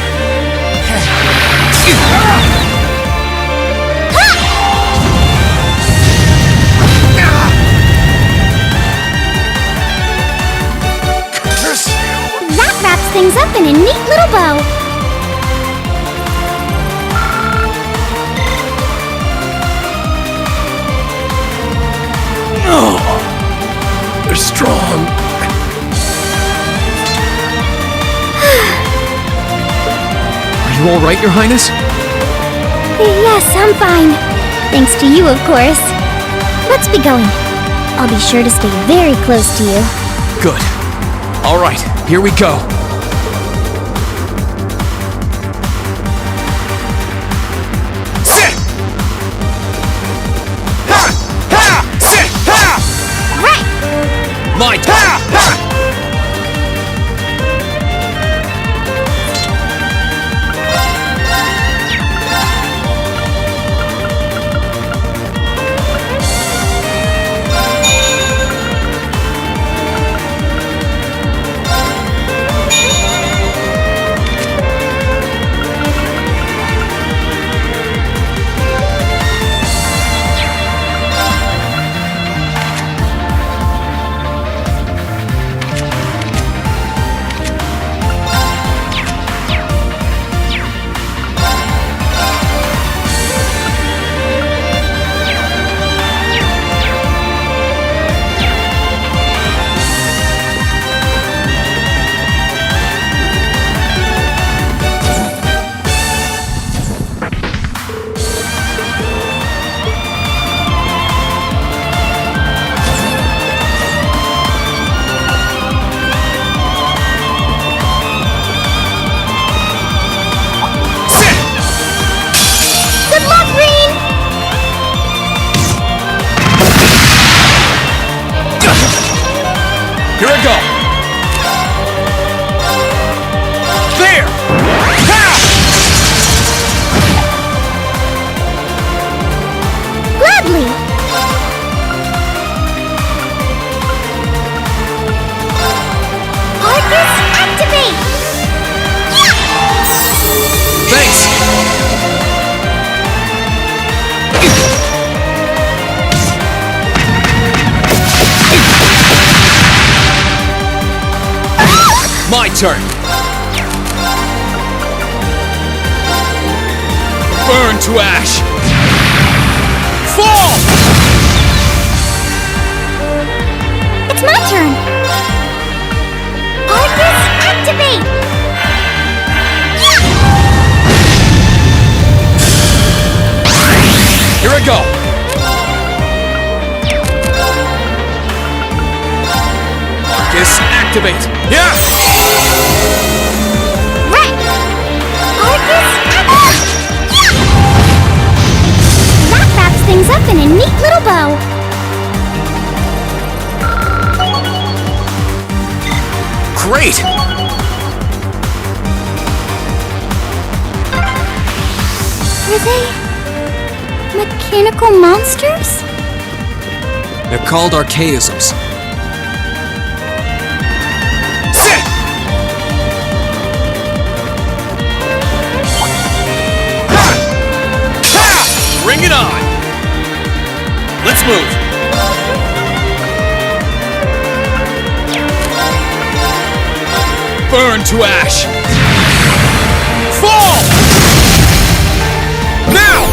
That wraps things up in a neat little bow. They're strong. Are you alright, Your Highness? Yes, I'm fine. Thanks to you, of course. Let's be going. I'll be sure to stay very close to you. Good. Alright, here we go. Sit! Ha! Ha! Sit! Ha! Right! My turn! Ha! turn! Burn to ash! Fall! It's my turn! Arcus, activate! Here I go! Arcus, activate! Yeah! Right! Arcus, activate! That wraps things up in a neat little bow. Great! Are they mechanical monsters? They're called archaisms. Bring it on! Let's move! Burn to ash! Fall! Now!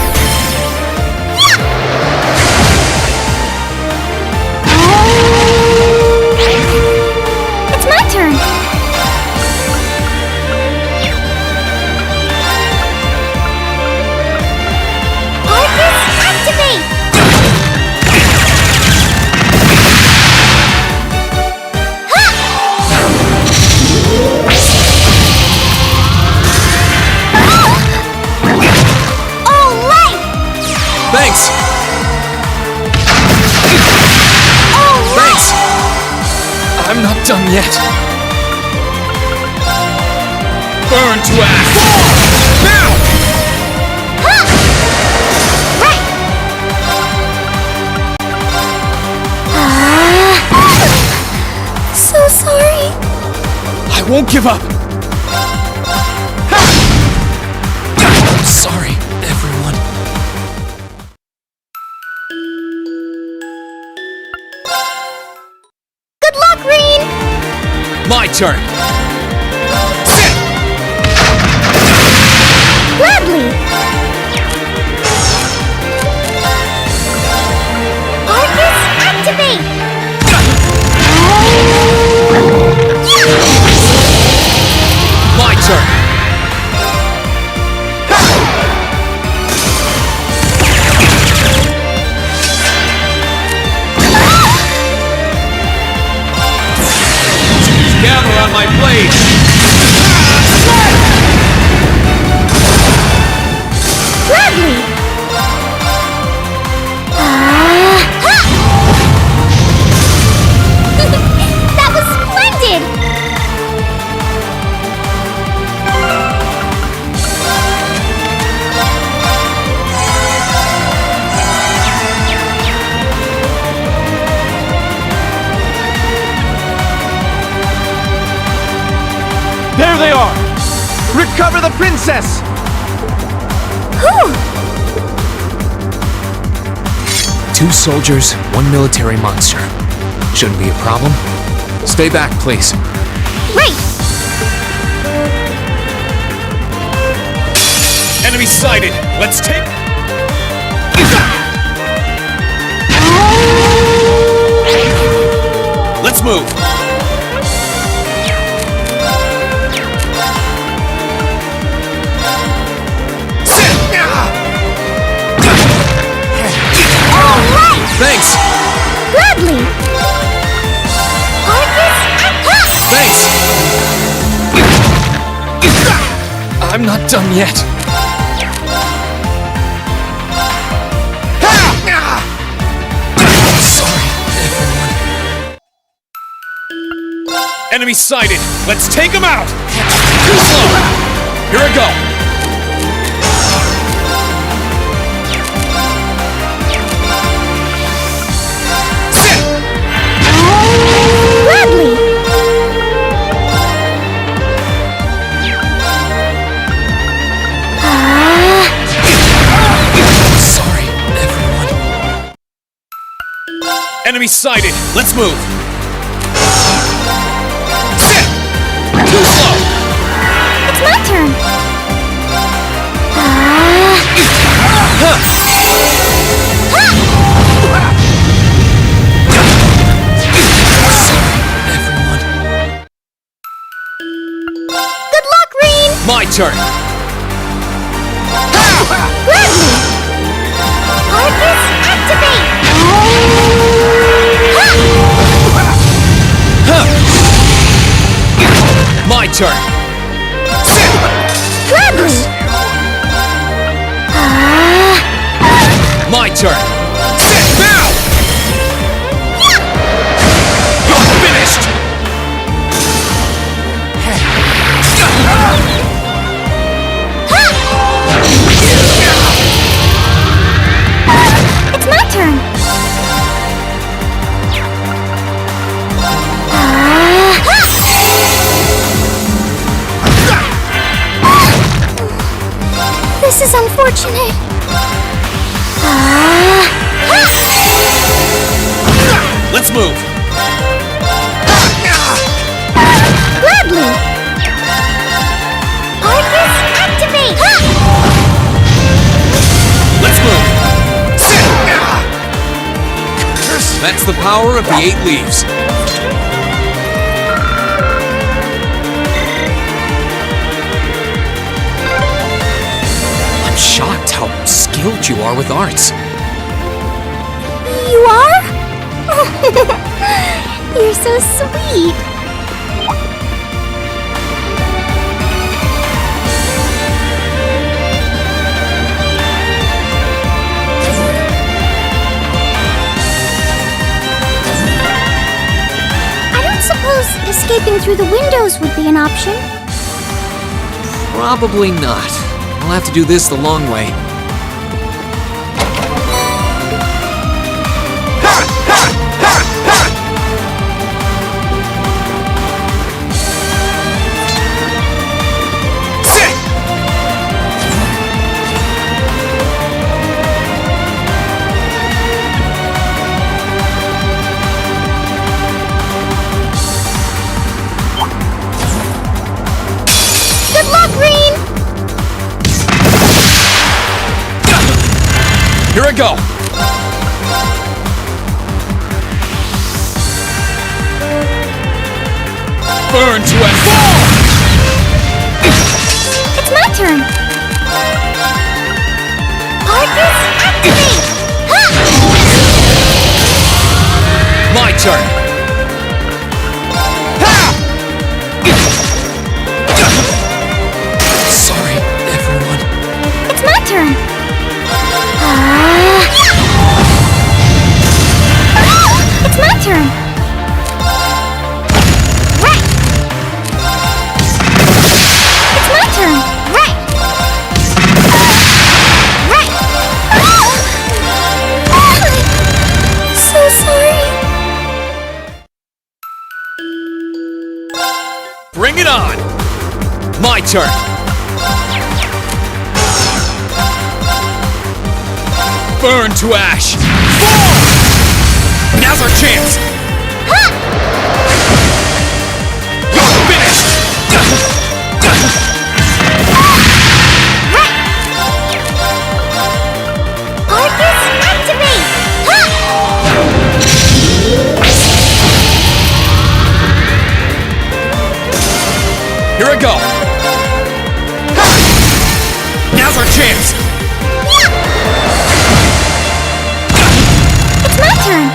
It's my turn! Arcus, activate! Thanks! Thanks! I'm not done yet. Burn to ash! Now! So sorry. I won't give up! I'm sorry, everyone. Good luck, Green! My turn! Gladly! Arcus, activate! My turn! Gather on my blade! Gladly! That was splendid! There they are! Recover the princess! Whew! 2 soldiers, 1 military monster. Shouldn't be a problem. Stay back, please. Right! Enemy sighted! Let's take... Let's move! Thanks! Gladly! Arcus, Thanks! I'm not done yet. Sorry, everyone. Enemy sighted! Let's take him out! Too slow! Here I go! Gladly! Sorry, everyone. Enemy sighted! Let's move! Too slow! turn! Arcus, activate! My turn! Gladly! My turn! Now! You're finished! It's my turn! This is unfortunate. Let's move! Gladly! Arcus, activate! Let's move! That's the power of the 8 leaves. I'm shocked how skilled you are with arts. You are? You're so sweet. I don't suppose escaping through the windows would be an option. Probably not. I'll have to do this the long way. Good luck, Green! Here I go! Burn to a fall! It's my turn! Arcus, activate! My turn! Sorry, everyone. It's my turn! It's my turn! Right! It's my turn! Right! Right! So sorry! Bring it on! My turn! Burn to ash! Fall! Now's our chance! You're finished! Arcus, activate! Here I go! Now's our chance! It's my turn!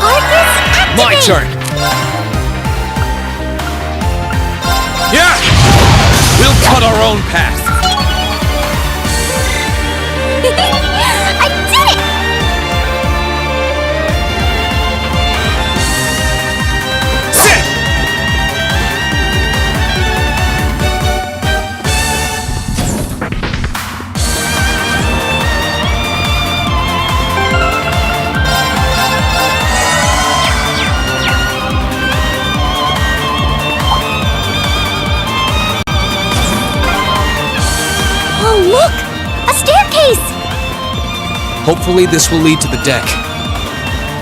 Arcus, activate! My turn! Yeah! We'll cut our own path! I did it! Sit! Oh, look! A staircase! Hopefully this will lead to the deck.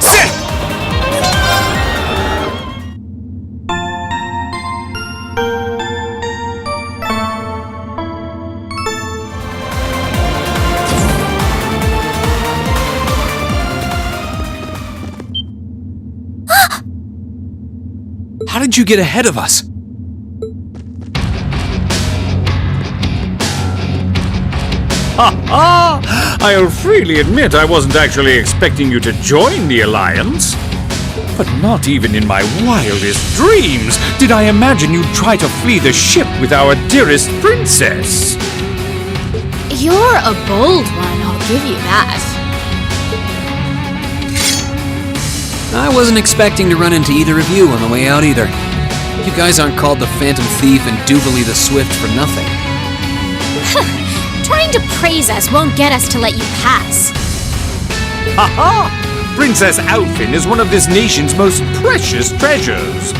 Sit! How did you get ahead of us? I'll freely admit I wasn't actually expecting you to join the Alliance. But not even in my wildest dreams did I imagine you'd try to flee the ship with our dearest princess. You're a bold one, I'll give you that. I wasn't expecting to run into either of you on the way out either. You guys aren't called the Phantom Thief and Duvalie the Swift for nothing. Trying to praise us won't get us to let you pass. Ha! Princess Alfin is one of this nation's most precious treasures.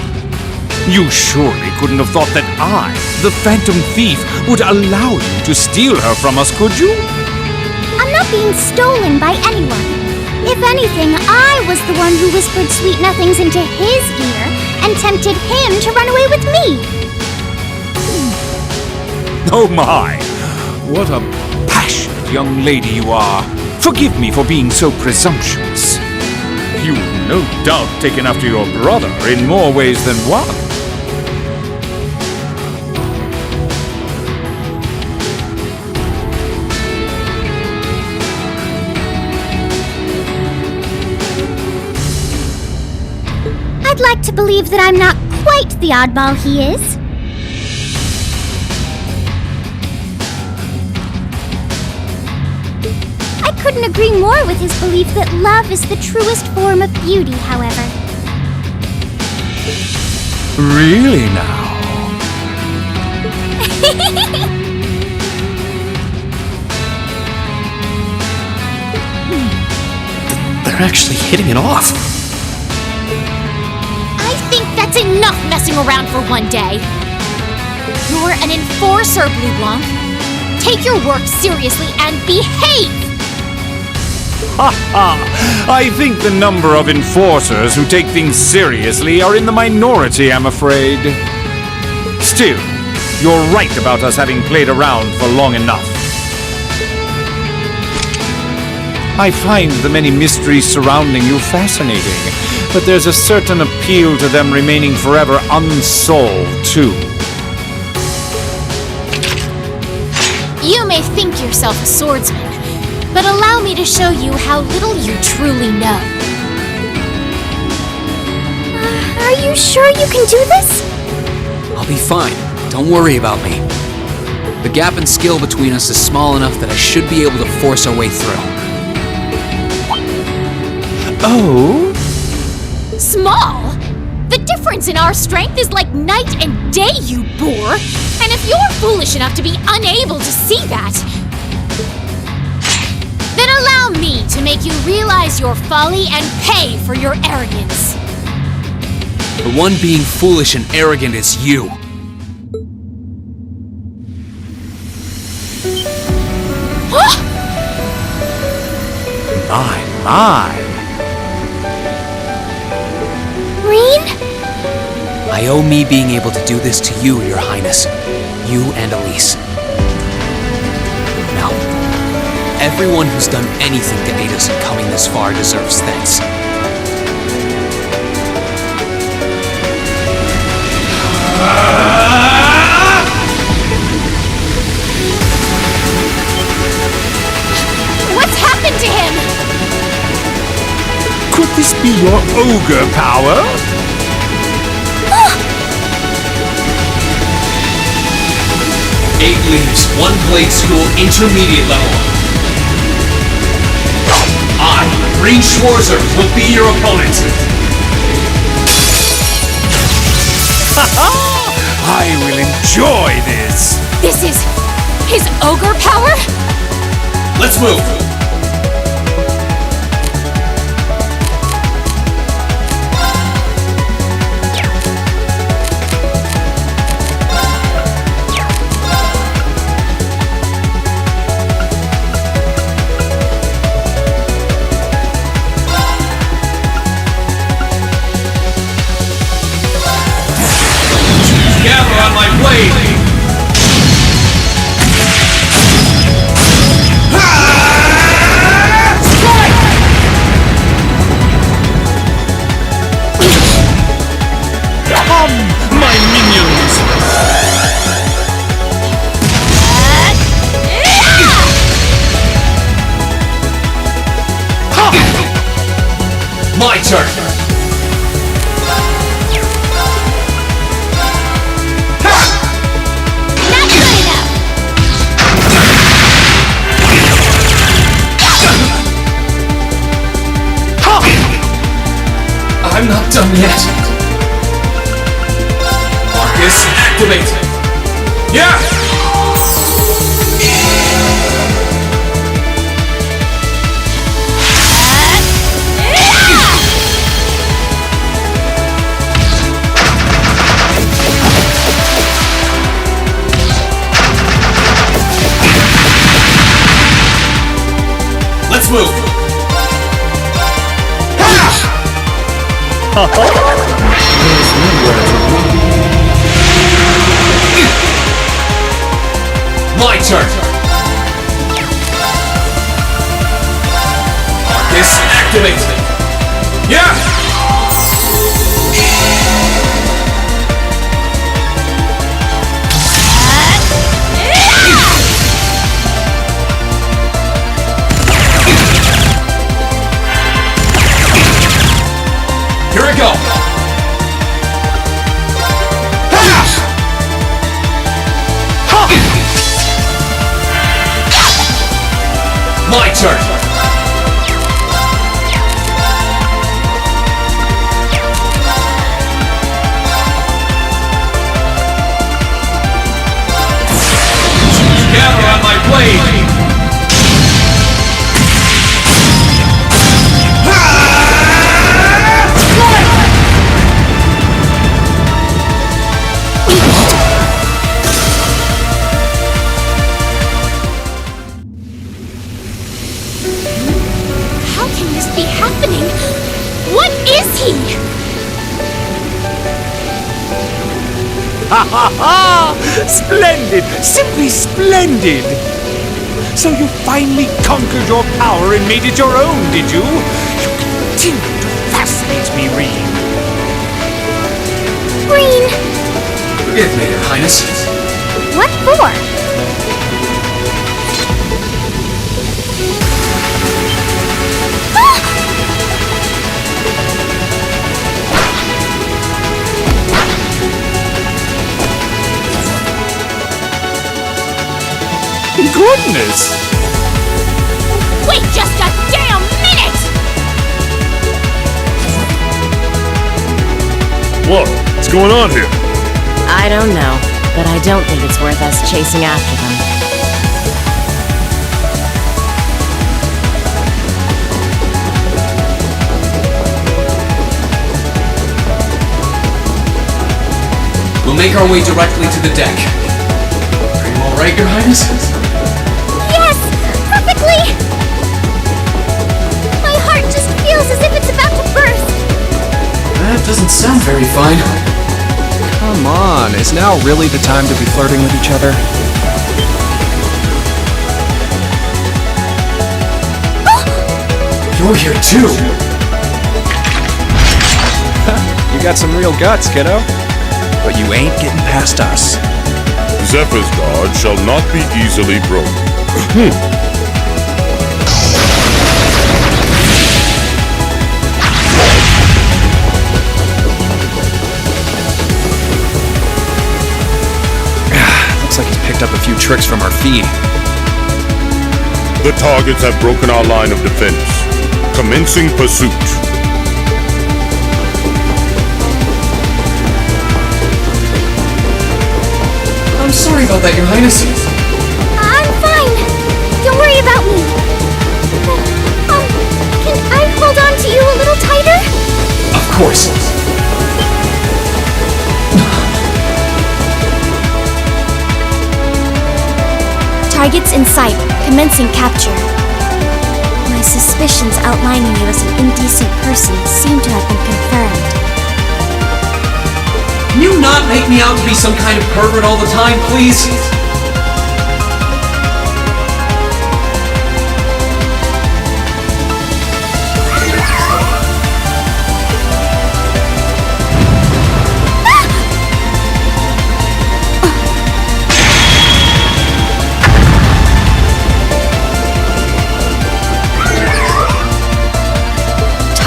You surely couldn't have thought that I, the Phantom Thief, would allow you to steal her from us, could you? I'm not being stolen by anyone. If anything, I was the one who whispered sweet nothings into his ear and tempted him to run away with me. Oh my! What a passionate young lady you are. Forgive me for being so presumptuous. You've no doubt taken after your brother in more ways than one. I'd like to believe that I'm not quite the oddball he is. I couldn't agree more with his belief that love is the truest form of beauty, however. Really now? They're actually hitting it off. I think that's enough messing around for one day. You're an enforcer, Blue Blanc. Take your work seriously and behave! I think the number of enforcers who take things seriously are in the minority, I'm afraid. Still, you're right about us having played around for long enough. I find the many mysteries surrounding you fascinating, but there's a certain appeal to them remaining forever unsolved, too. You may think yourself a swordsman, but allow me to show you how little you truly know. Are you sure you can do this? I'll be fine. Don't worry about me. The gap in skill between us is small enough that I should be able to force our way through. Oh? Small? The difference in our strength is like night and day, you boor! And if you're foolish enough to be unable to see that, then allow me to make you realize your folly and pay for your arrogance. The one being foolish and arrogant is you. My. Rean? I owe me being able to do this to you, Your Highness. You and Elise. Now, everyone who's done anything to aid us in coming this far deserves thanks. What's happened to him? Could this be your ogre power? 8 leaves, 1 blade school, intermediate level. I, Green Schwarzer, will be your opponent. I will enjoy this. This is his ogre power? Let's move. Gather on my blade! My turn! Not good enough! I'm not done yet. Marcus, activate! Yeah! Let's move! My turn! Marcus, activate! Yeah! Here we go! My turn! Gather on my blade! How can this be happening? What is he? Ha ha ha! Splendid! Simply splendid! So you finally conquered your power and made it your own, did you? You continue to fascinate me, Reed. Green! Forgive me, Your Highness. What for? Goodness! Wait just a damn minute! What? What's going on here? I don't know, but I don't think it's worth us chasing after them. We'll make our way directly to the deck. Are you alright, Your Highness? Yes! Perfectly! My heart just feels as if it's about to burst. That doesn't sound very fine. Come on, is now really the time to be flirting with each other? You're here too! You got some real guts, kiddo. But you ain't getting past us. Zephyr's guard shall not be easily broken. Looks like he's picked up a few tricks from our feed. The targets have broken our line of defense. Commencing pursuit. I'm sorry about that, Your Highness. I'm fine. Don't worry about me. Can I hold on to you a little tighter? Of course. Targets in sight. Commencing capture. My suspicions outlining you as an indecent person seem to have been confirmed. Can you not make me out to be some kind of pervert all the time, please?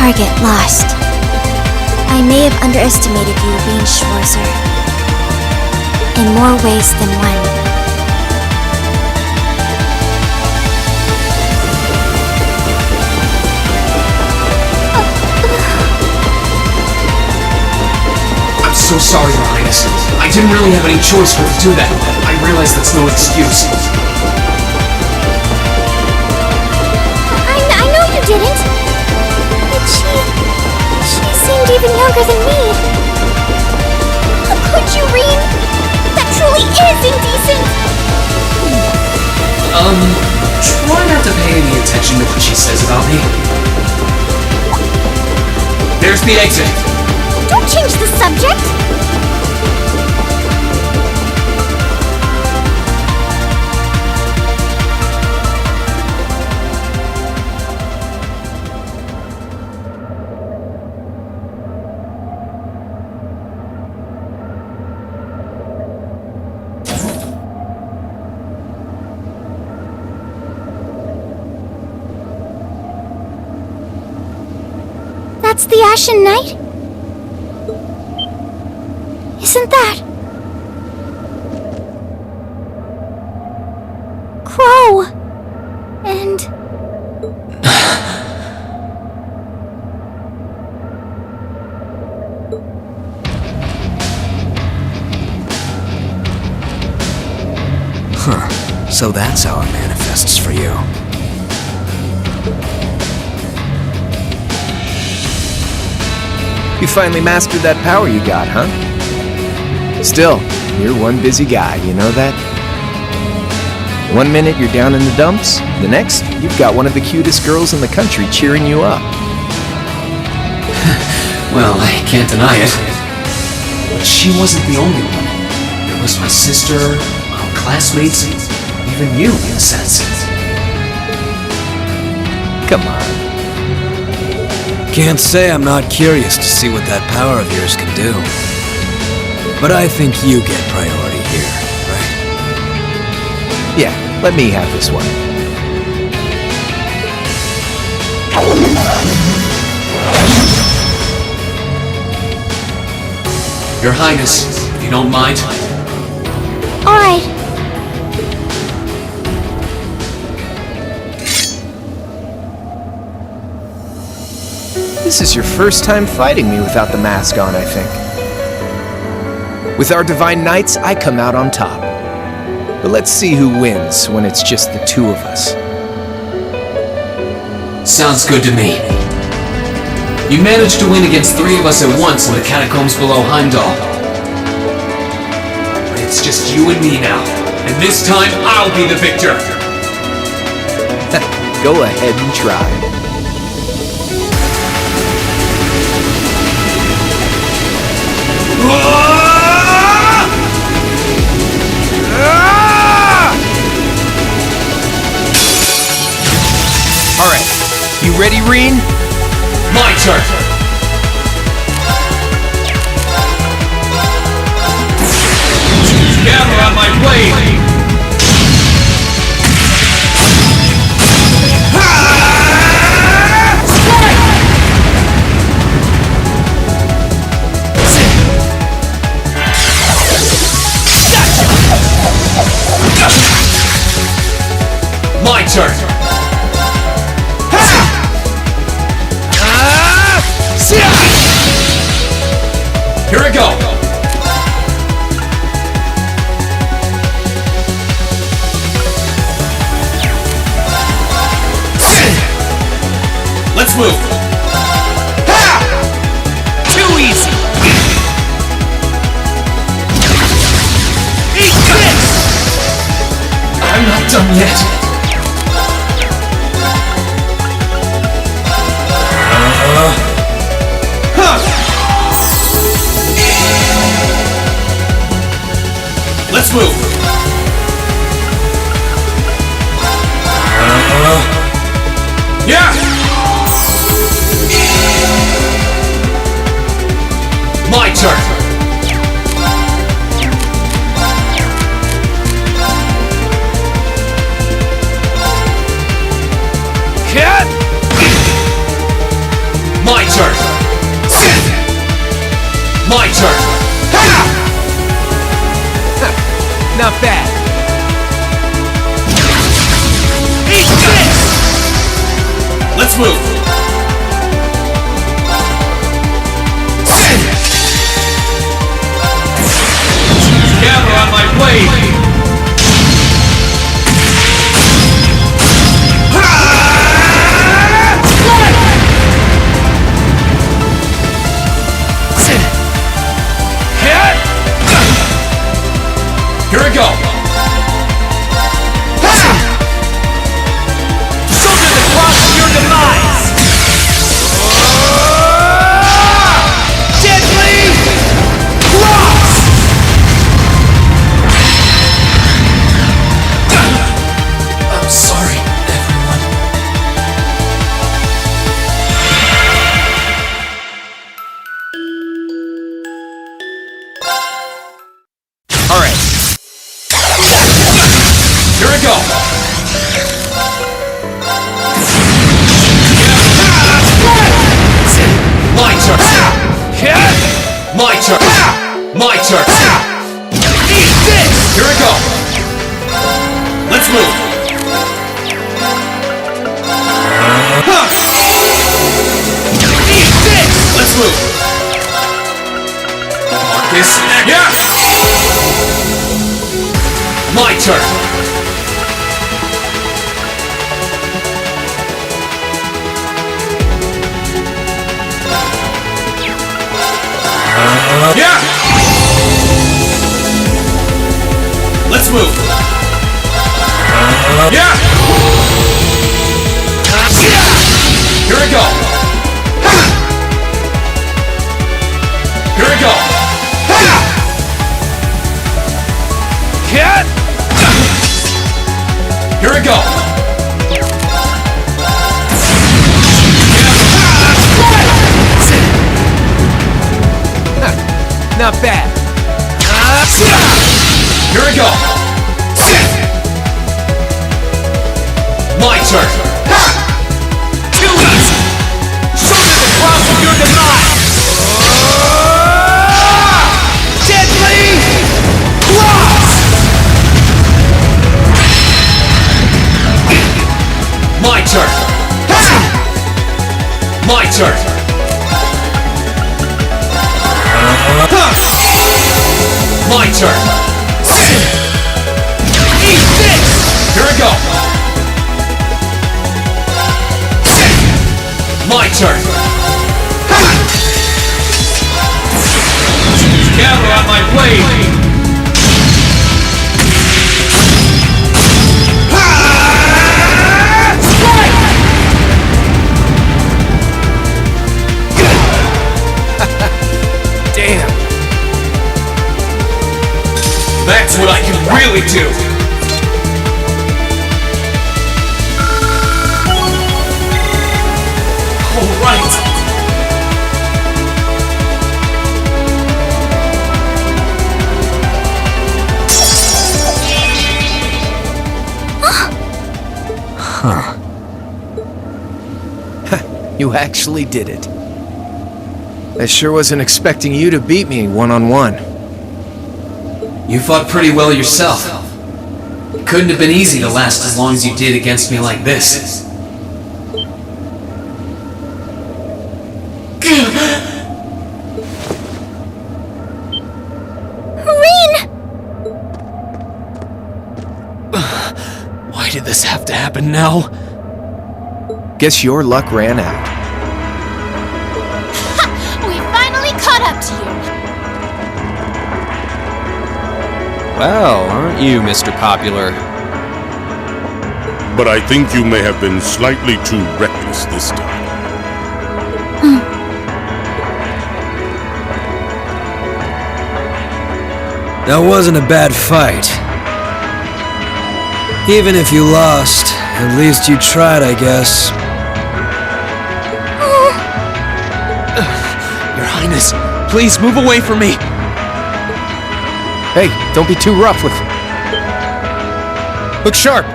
target lost. I may have underestimated you, Rean Schwarzer. In more ways than one. I'm so sorry, Your Highness. I didn't really have any choice but to do that. I realize that's no excuse. I know you didn't. But she seemed even younger than me. How could you, Rean? That truly is indecent. Try not to pay any attention to what she says about me. There's the exit. Don't change the subject. That's the Ashen Knight? Isn't that... Crow? And... Huh. So that's how it manifests for you. You finally mastered that power you got, huh? Still, you're one busy guy, you know that? One minute you're down in the dumps, the next, you've got one of the cutest girls in the country cheering you up. Well, I can't deny it. But she wasn't the only one. There was my sister, my classmates, and even you, in a sense. Come on. Can't say I'm not curious to see what that power of yours can do. But I think you get priority here, right? Yeah, let me have this one. Your Highness, if you don't mind. Alright. This is your first time fighting me without the mask on, I think. With our Divine Knights, I come out on top. But let's see who wins when it's just the two of us. Sounds good to me. You managed to win against 3 of us at once in the catacombs below Heimdall. But it's just you and me now. And this time, I'll be the victor! Go ahead and try. Alright, you ready, Rean? My turn! Gather on my blade! My turn! Here I go! Let's move! Too easy! Eat this! I'm not done yet. Let's move! Yeah! My turn! Cat! My Let's move! Gather on my blade! Here we go! Shoulder the cross of your demise! Deadly cross! I'm sorry, everyone. Alright. Here we go! My turn! My turn! My turn! Eat this! Here we go! Let's move! Eat this! Let's move! Marcus, yeah! My turn! Yeah! Let's move! Yeah! Here we go! Here we go! Here we go! Not bad. Here we go! My turn! Too easy! Shoulder the cross of your demise! Deadly cross! My turn! My turn! My turn! Eat this! Here we go! My turn! Gather on my blade! Damn. That's what I can really do! All right! Huh. You actually did it. I sure wasn't expecting you to beat me one-on-one. You fought pretty well yourself. It couldn't have been easy to last as long as you did against me like this. Why did this have to happen now? Guess your luck ran out. We finally caught up to you! Well, aren't you, Mr. Popular? But I think you may have been slightly too reckless this time. That wasn't a bad fight. Even if you lost, at least you tried, I guess. Your Highness, please move away from me! Hey, don't be too rough with... Look sharp!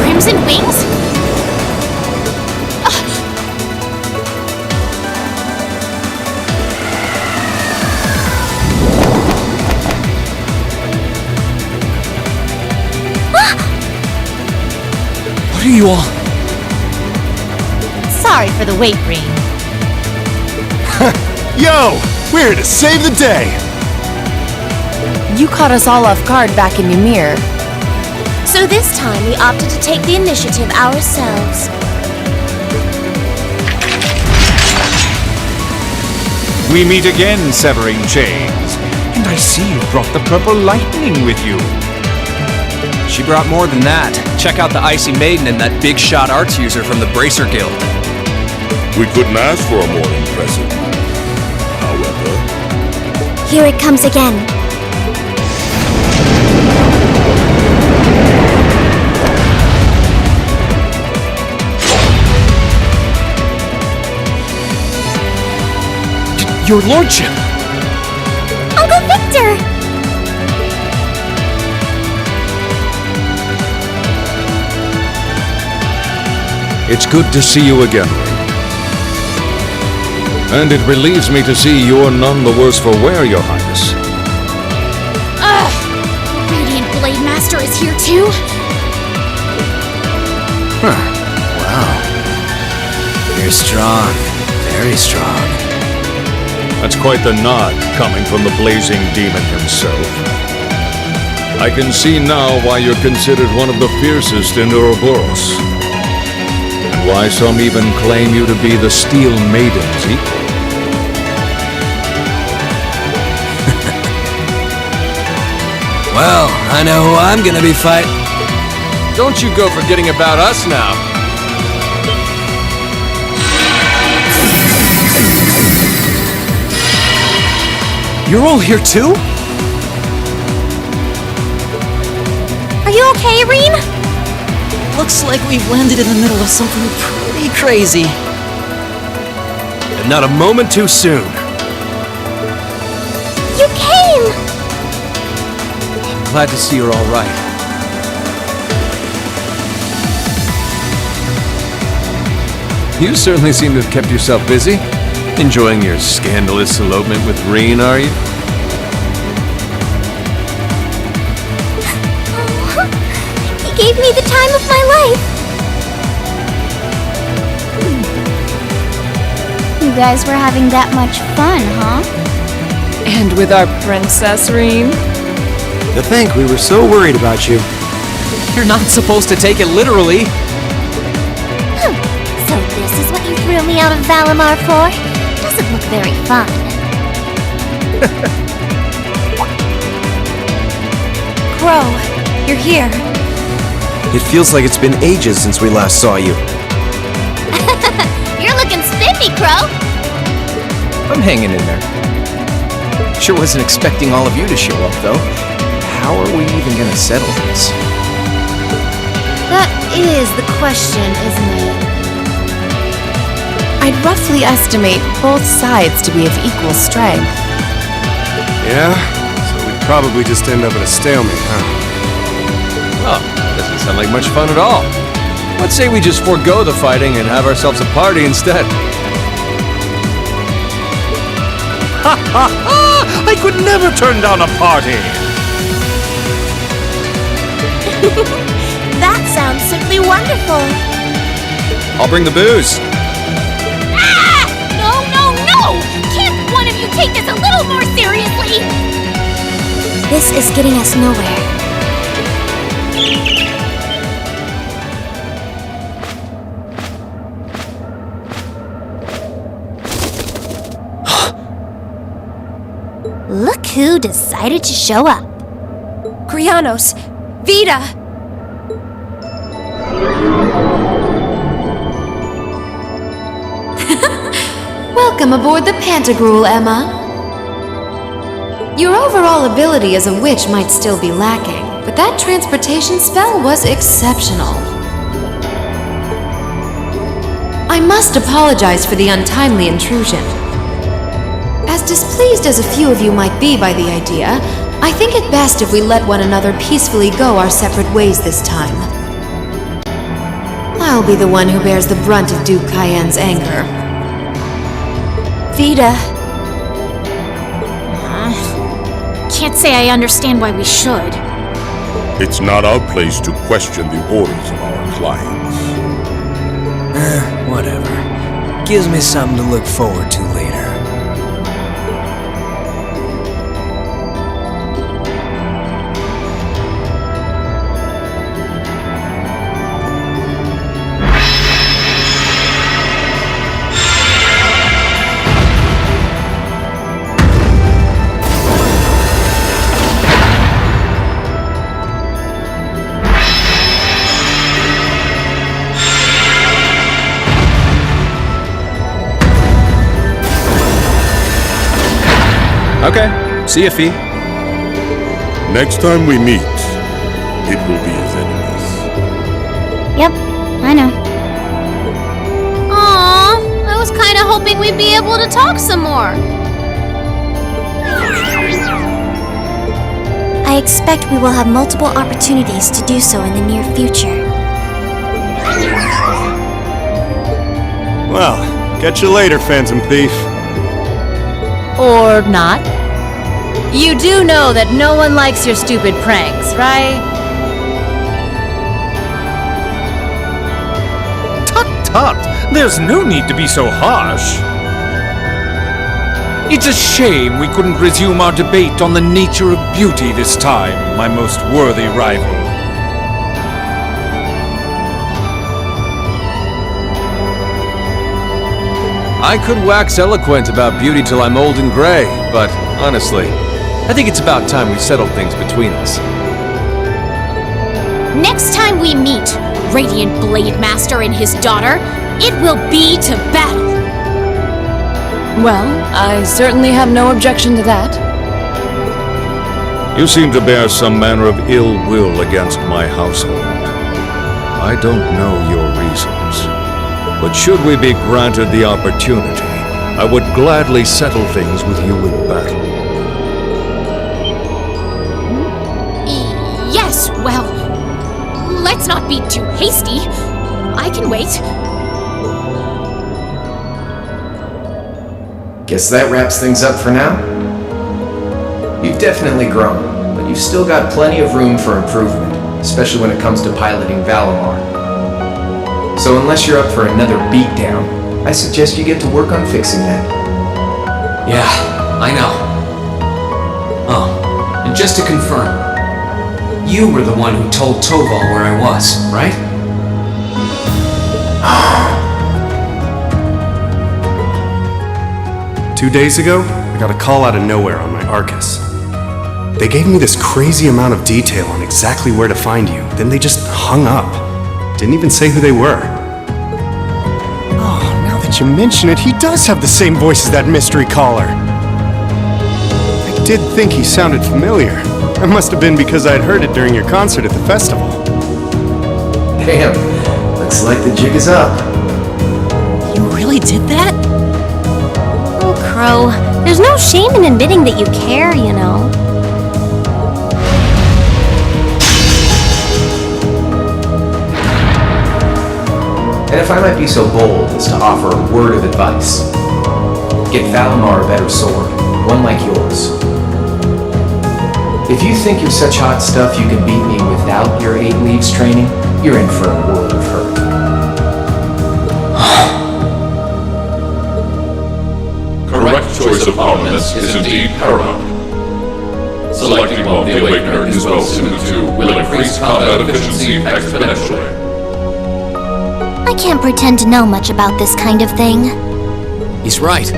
Crimson wings? What are you all... Sorry for the wait, Rean. Yo! We're here to save the day! You caught us all off guard back in Ymir. So this time we opted to take the initiative ourselves. We meet again, severing chains. And I see you brought the purple lightning with you. She brought more than that. Check out the Icy Maiden and that big shot arts user from the Bracer Guild. We couldn't ask for a more impressive. However, Here it comes again. Your lordship! Uncle Victor! It's good to see you again, Ray. And it relieves me to see you're none the worse for wear, Your Highness. Ugh! Radiant Blade Master is here too? Wow. You're strong. Very strong. That's quite the nod coming from the blazing demon himself. I can see now why you're considered one of the fiercest in Ouroboros. And why some even claim you to be the Steel Maiden's equal. Well, I know who I'm gonna be fighting. Don't you go forgetting about us now. You're all here too? Are you okay, Rean? Looks like we've landed in the middle of something pretty crazy. And not a moment too soon. You came! Glad to see you're all right. You certainly seem to have kept yourself busy. Enjoying your scandalous elopement with Rean, are you? He gave me the time of my life. You guys were having that much fun, huh? And with our princess, Rean? To think we were so worried about you. You're not supposed to take it literally. So this is what you threw me out of Valimar for? Doesn't look very fun. Crow, you're here. It feels like it's been ages since we last saw you. You're looking spiffy, Crow. I'm hanging in there. Sure wasn't expecting all of you to show up, though. How are we even gonna settle this? That is the question, isn't it? I'd roughly estimate both sides to be of equal strength. Yeah? So we'd probably just end up at a stalemate, huh? Oh, doesn't sound like much fun at all. Let's say we just forego the fighting and have ourselves a party instead. Ha ha ha! I could never turn down a party! That sounds simply wonderful. I'll bring the booze. Ah! No, no, no! Can't one of you take this a little more seriously? This is getting us nowhere. Look who decided to show up. Krianos! Vita! Welcome aboard the Pantagruel, Emma. Your overall ability as a witch might still be lacking, but that transportation spell was exceptional. I must apologize for the untimely intrusion. As displeased as a few of you might be by the idea, I think it best if we let one another peacefully go our separate ways this time. I'll be the one who bears the brunt of Duke Cayenne's anger. Vita. Can't say I understand why we should. It's not our place to question the orders of our clients. Whatever. Gives me something to look forward to later. Okay, see ya, Fee. Next time we meet, it will be as enemies. Yep, I know. Aww, I was kind of hoping we'd be able to talk some more. I expect we will have multiple opportunities to do so in the near future. Well, catch you later, Phantom Thief. Or not. You do know that no one likes your stupid pranks, right? Tut tut! There's no need to be so harsh. It's a shame we couldn't resume our debate on the nature of beauty this time, my most worthy rival. I could wax eloquent about beauty till I'm old and gray, but honestly, I think it's about time we settled things between us. Next time we meet, Radiant Blade Master and his daughter, it will be to battle. Well, I certainly have no objection to that. You seem to bear some manner of ill will against my household. I don't know your reasons, but should we be granted the opportunity, I would gladly settle things with you in battle. Yes, well, let's not be too hasty. I can wait. Guess that wraps things up for now. You've definitely grown, but you've still got plenty of room for improvement, especially when it comes to piloting Valimar. So unless you're up for another beatdown, I suggest you get to work on fixing that. Yeah, I know. Oh, and just to confirm, you were the one who told Toval where I was, right? 2 days ago, I got a call out of nowhere on my Arcus. They gave me this crazy amount of detail on exactly where to find you, then they just hung up. Didn't even say who they were. Oh, now that you mention it, he does have the same voice as that mystery caller. I did think he sounded familiar. That must have been because I'd heard it during your concert at the festival. Damn, looks like the jig is up. You really did that? Oh, Crow, there's no shame in admitting that you care, you know. And if I might be so bold as to offer a word of advice, get Valimar a better sword, one like yours. If you think you're such hot stuff you can beat me without your 8 Leaves training, you're in for a world of hurt. Correct choice of armaments is indeed paramount. Selecting one of the Awakener is well suited to will increase combat efficiency exponentially. I can't pretend to know much about this kind of thing. He's right.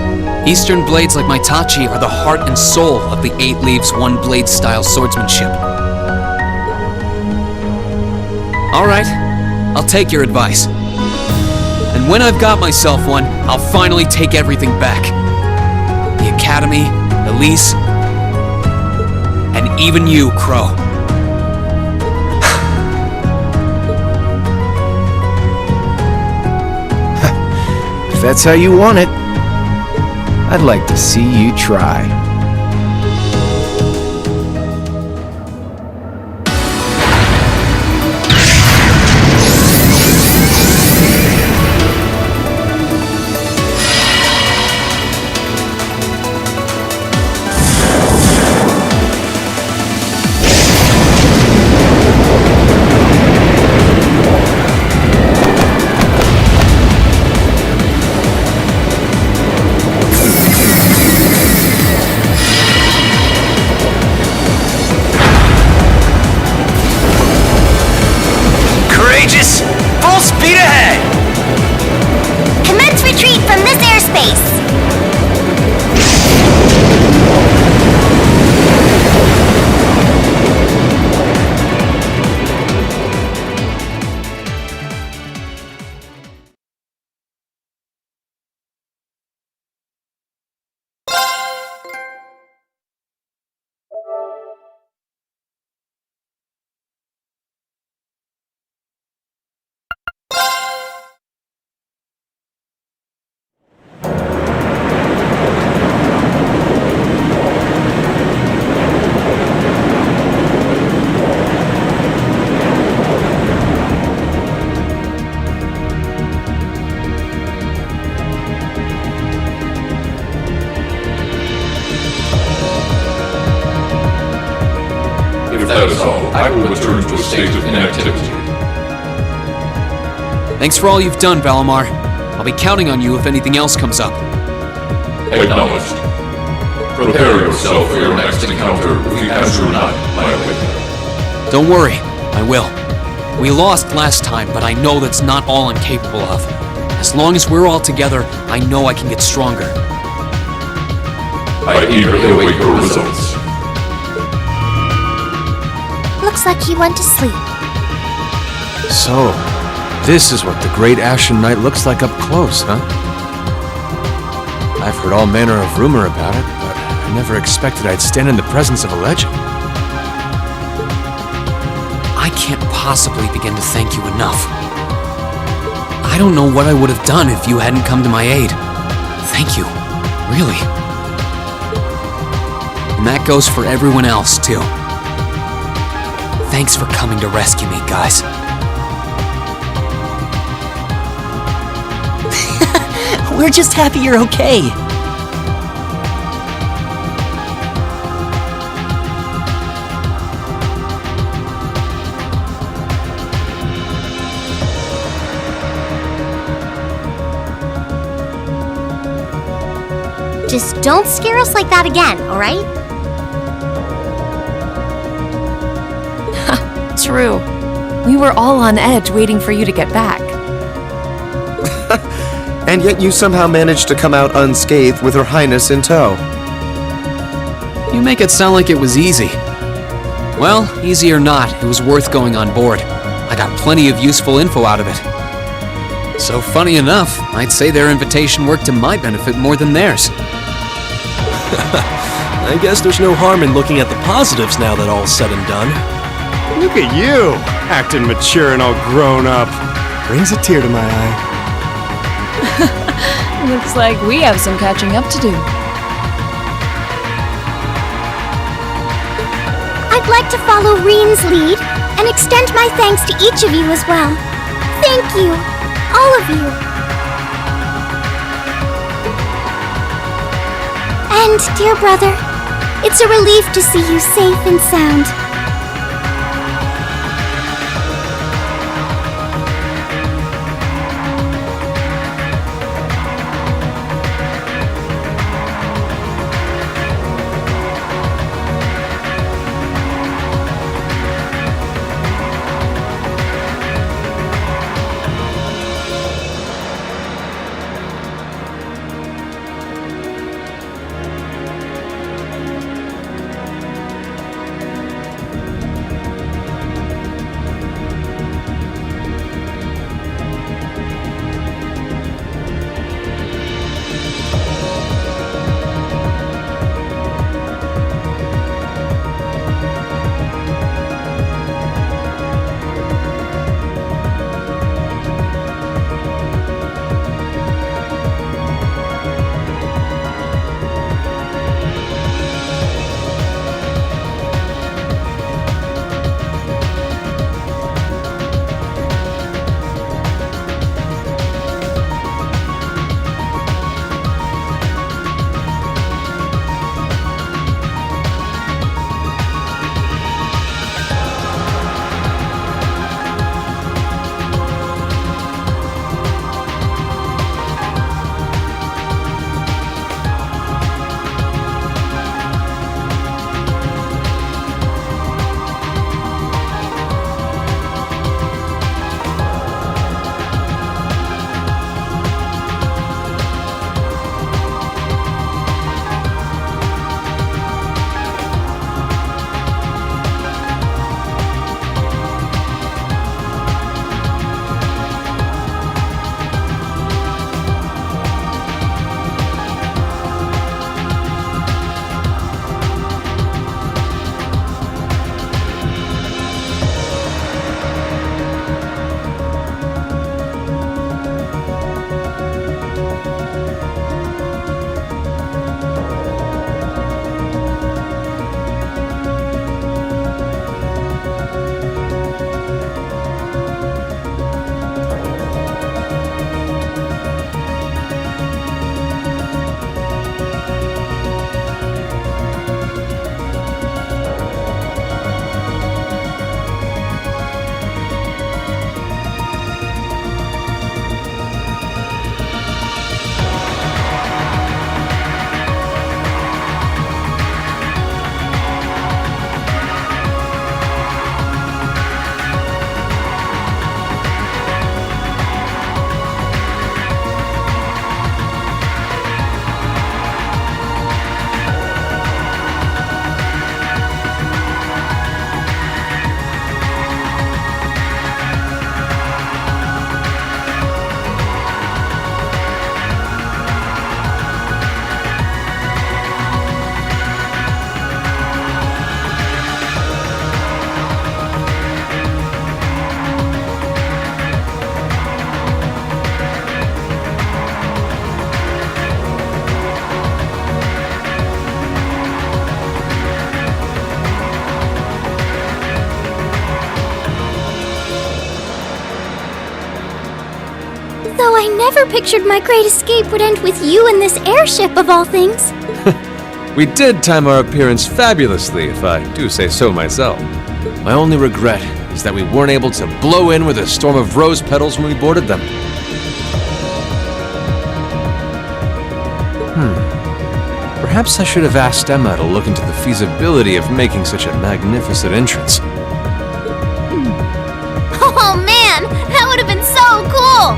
Eastern blades like my Tachi are the heart and soul of the 8 Leaves, 1 blade style swordsmanship. Alright, I'll take your advice. And when I've got myself one, I'll finally take everything back. The Academy, Elise, and even you, Crow. If that's how you want it, I'd like to see you try. If that is all, I will return to a state of inactivity. Thanks for all you've done, Valimar. I'll be counting on you if anything else comes up. Acknowledged. Prepare yourself for your next encounter with the Azure Knight, my awakener. Don't worry, I will. We lost last time, but I know that's not all I'm capable of. As long as we're all together, I know I can get stronger. I eagerly await your results. Looks like he went to sleep. So, this is what the Great Ashen Knight looks like up close, huh? I've heard all manner of rumor about it, but I never expected I'd stand in the presence of a legend. I can't possibly begin to thank you enough. I don't know what I would have done if you hadn't come to my aid. Thank you, really. And that goes for everyone else, too. Thanks for coming to rescue me, guys. We're just happy you're okay. Just don't scare us like that again, alright? True. We were all on edge waiting for you to get back. And yet you somehow managed to come out unscathed with Her Highness in tow. You make it sound like it was easy. Well, easy or not, it was worth going on board. I got plenty of useful info out of it. So funny enough, I'd say their invitation worked to my benefit more than theirs. I guess there's no harm in looking at the positives now that all's said and done. Look at you, acting mature and all grown up. Brings a tear to my eye. Looks like we have some catching up to do. I'd like to follow Reen's lead and extend my thanks to each of you as well. Thank you, all of you. And, dear brother, it's a relief to see you safe and sound. never pictured my great escape would end with you in this airship of all things. We did time our appearance fabulously, if I do say so myself. My only regret is that we weren't able to blow in with a storm of rose petals when we boarded them. Perhaps I should have asked Emma to look into the feasibility of making such a magnificent entrance. Oh man, that would have been so cool!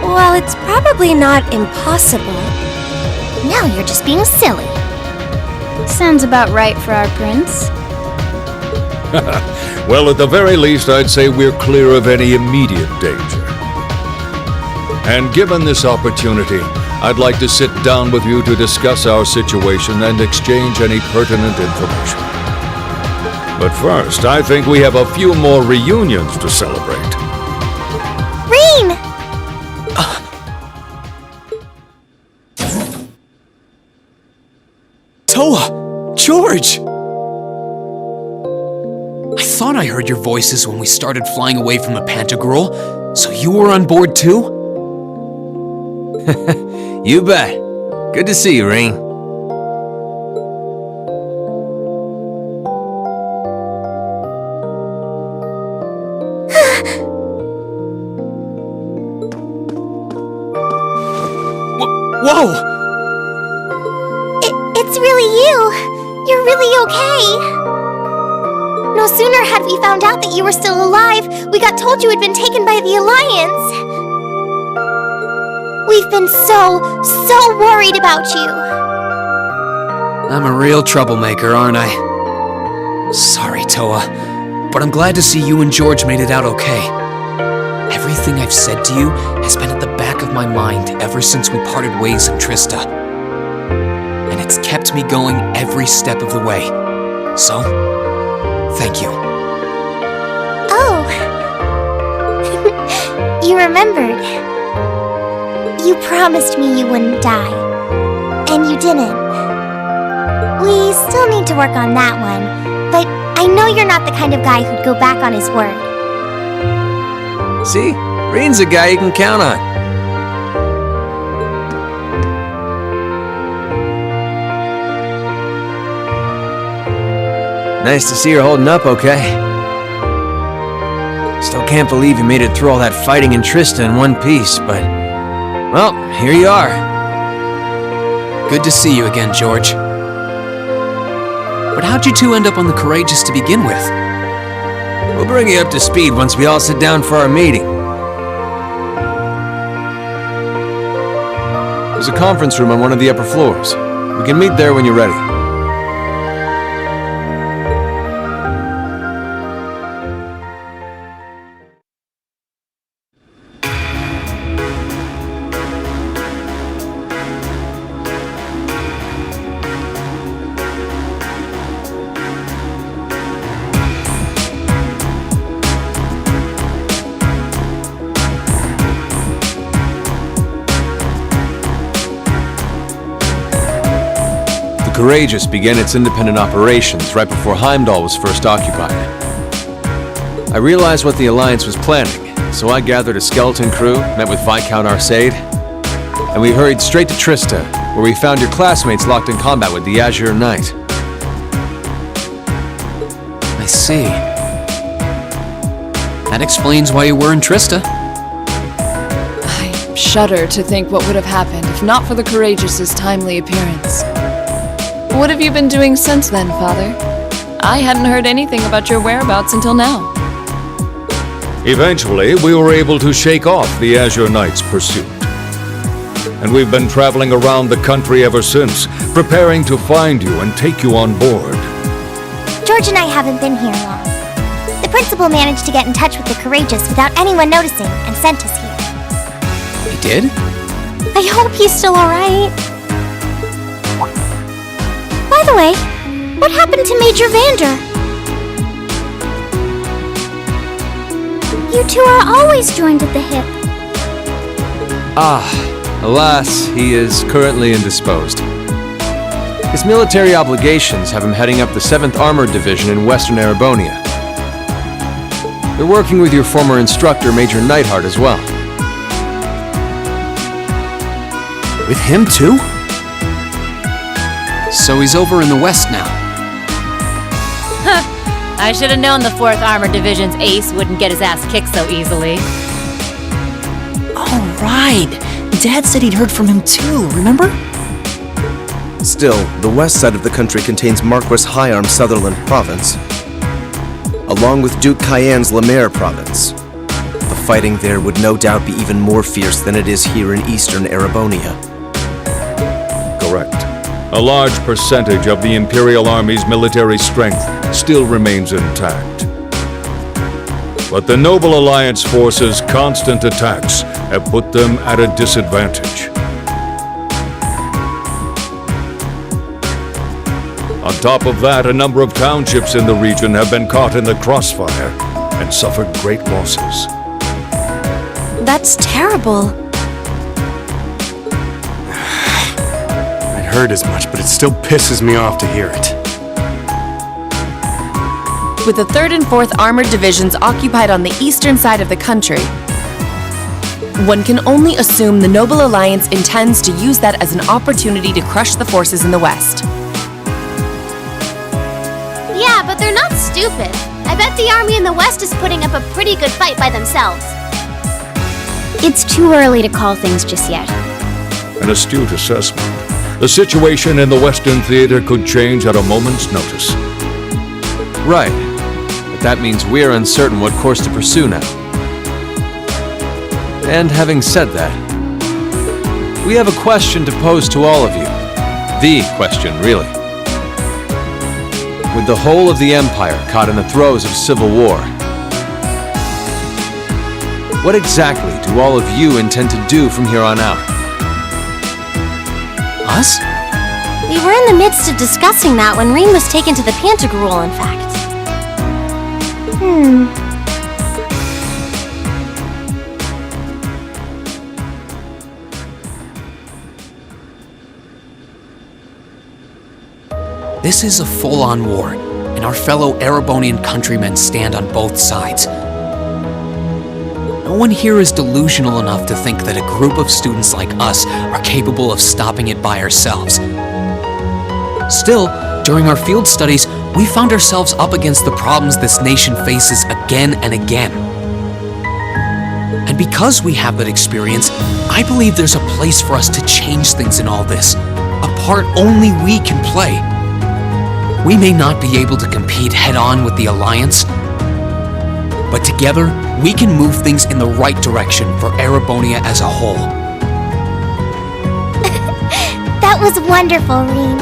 Well, it's probably not impossible. Now you're just being silly. Sounds about right for our prince. Well, at the very least, I'd say we're clear of any immediate danger. And given this opportunity, I'd like to sit down with you to discuss our situation and exchange any pertinent information. But first, I think we have a few more reunions to celebrate. Rean! Toa! George! I thought I heard your voices when we started flying away from the Pantagruel, so you were on board too? You bet. Good to see you, Ring. Whoa! It's really you. You're really okay. No sooner had we found out that you were still alive, we got told you had been taken by the Alliance. We've been so worried about you. I'm a real troublemaker, aren't I? Sorry, Toa, but I'm glad to see you and George made it out okay. Everything I've said to you has been at the back of my mind ever since we parted ways in Trista. And it's kept me going every step of the way. So, thank you. Oh. You remembered. You promised me you wouldn't die. And you didn't. We still need to work on that one, but I know you're not the kind of guy who'd go back on his word. See? Reen's a guy you can count on. Nice to see you're holding up okay. Still can't believe you made it through all that fighting in Trista in one piece, but... well, here you are. Good to see you again, George. But how'd you two end up on the Courageous to begin with? We'll bring you up to speed once we all sit down for our meeting. There's a conference room on one of the upper floors. We can meet there when you're ready. The Courageous began its independent operations right before Heimdall was first occupied. I realized what the Alliance was planning, so I gathered a skeleton crew, met with Viscount Arcade, and we hurried straight to Trista, where we found your classmates locked in combat with the Azure Knight. I see. That explains why you were in Trista. I shudder to think what would have happened if not for the Courageous's timely appearance. What have you been doing since then, Father? I hadn't heard anything about your whereabouts until now. Eventually, we were able to shake off the Azure Knight's pursuit. And we've been traveling around the country ever since, preparing to find you and take you on board. George and I haven't been here long. The principal managed to get in touch with the Courageous without anyone noticing and sent us here. He did? I hope he's still alright. By the way, what happened to Major Vander? You two are always joined at the hip. Alas, he is currently indisposed. His military obligations have him heading up the 7th Armored Division in Western Erebonia. They're working with your former instructor, Major Neidhart, as well. With him too? So he's over in the west now. I should have known the 4th Armored Division's ace wouldn't get his ass kicked so easily. Oh, right. Dad said he'd heard from him too, remember? Still, the west side of the country contains Marquis Hyarm Sutherland Province, along with Duke Cayenne's Lemaire Province. The fighting there would no doubt be even more fierce than it is here in eastern Erebonia. Correct. A large percentage of the Imperial Army's military strength still remains intact. But the Noble Alliance forces' constant attacks have put them at a disadvantage. On top of that, a number of townships in the region have been caught in the crossfire and suffered great losses. That's terrible. I'd heard as much, but it still pisses me off to hear it. With the 3rd and 4th Armored Divisions occupied on the eastern side of the country, one can only assume the Noble Alliance intends to use that as an opportunity to crush the forces in the west. Yeah, but they're not stupid. I bet the army in the west is putting up a pretty good fight by themselves. It's too early to call things just yet. An astute assessment. The situation in the Western Theater could change at a moment's notice. Right. But that means we're uncertain what course to pursue now. And having said that, we have a question to pose to all of you. The question, really. With the whole of the Empire caught in the throes of civil war, what exactly do all of you intend to do from here on out? Us? We were in the midst of discussing that when Reen was taken to the Pantagruel, in fact. This is a full-on war, and our fellow Erebonian countrymen stand on both sides. No one here is delusional enough to think that a group of students like us are capable of stopping it by ourselves. Still, during our field studies, we found ourselves up against the problems this nation faces again and again. And because we have that experience, I believe there's a place for us to change things in all this, a part only we can play. We may not be able to compete head-on with the Alliance, but together, we can move things in the right direction for Erebonia as a whole. That was wonderful, Reen.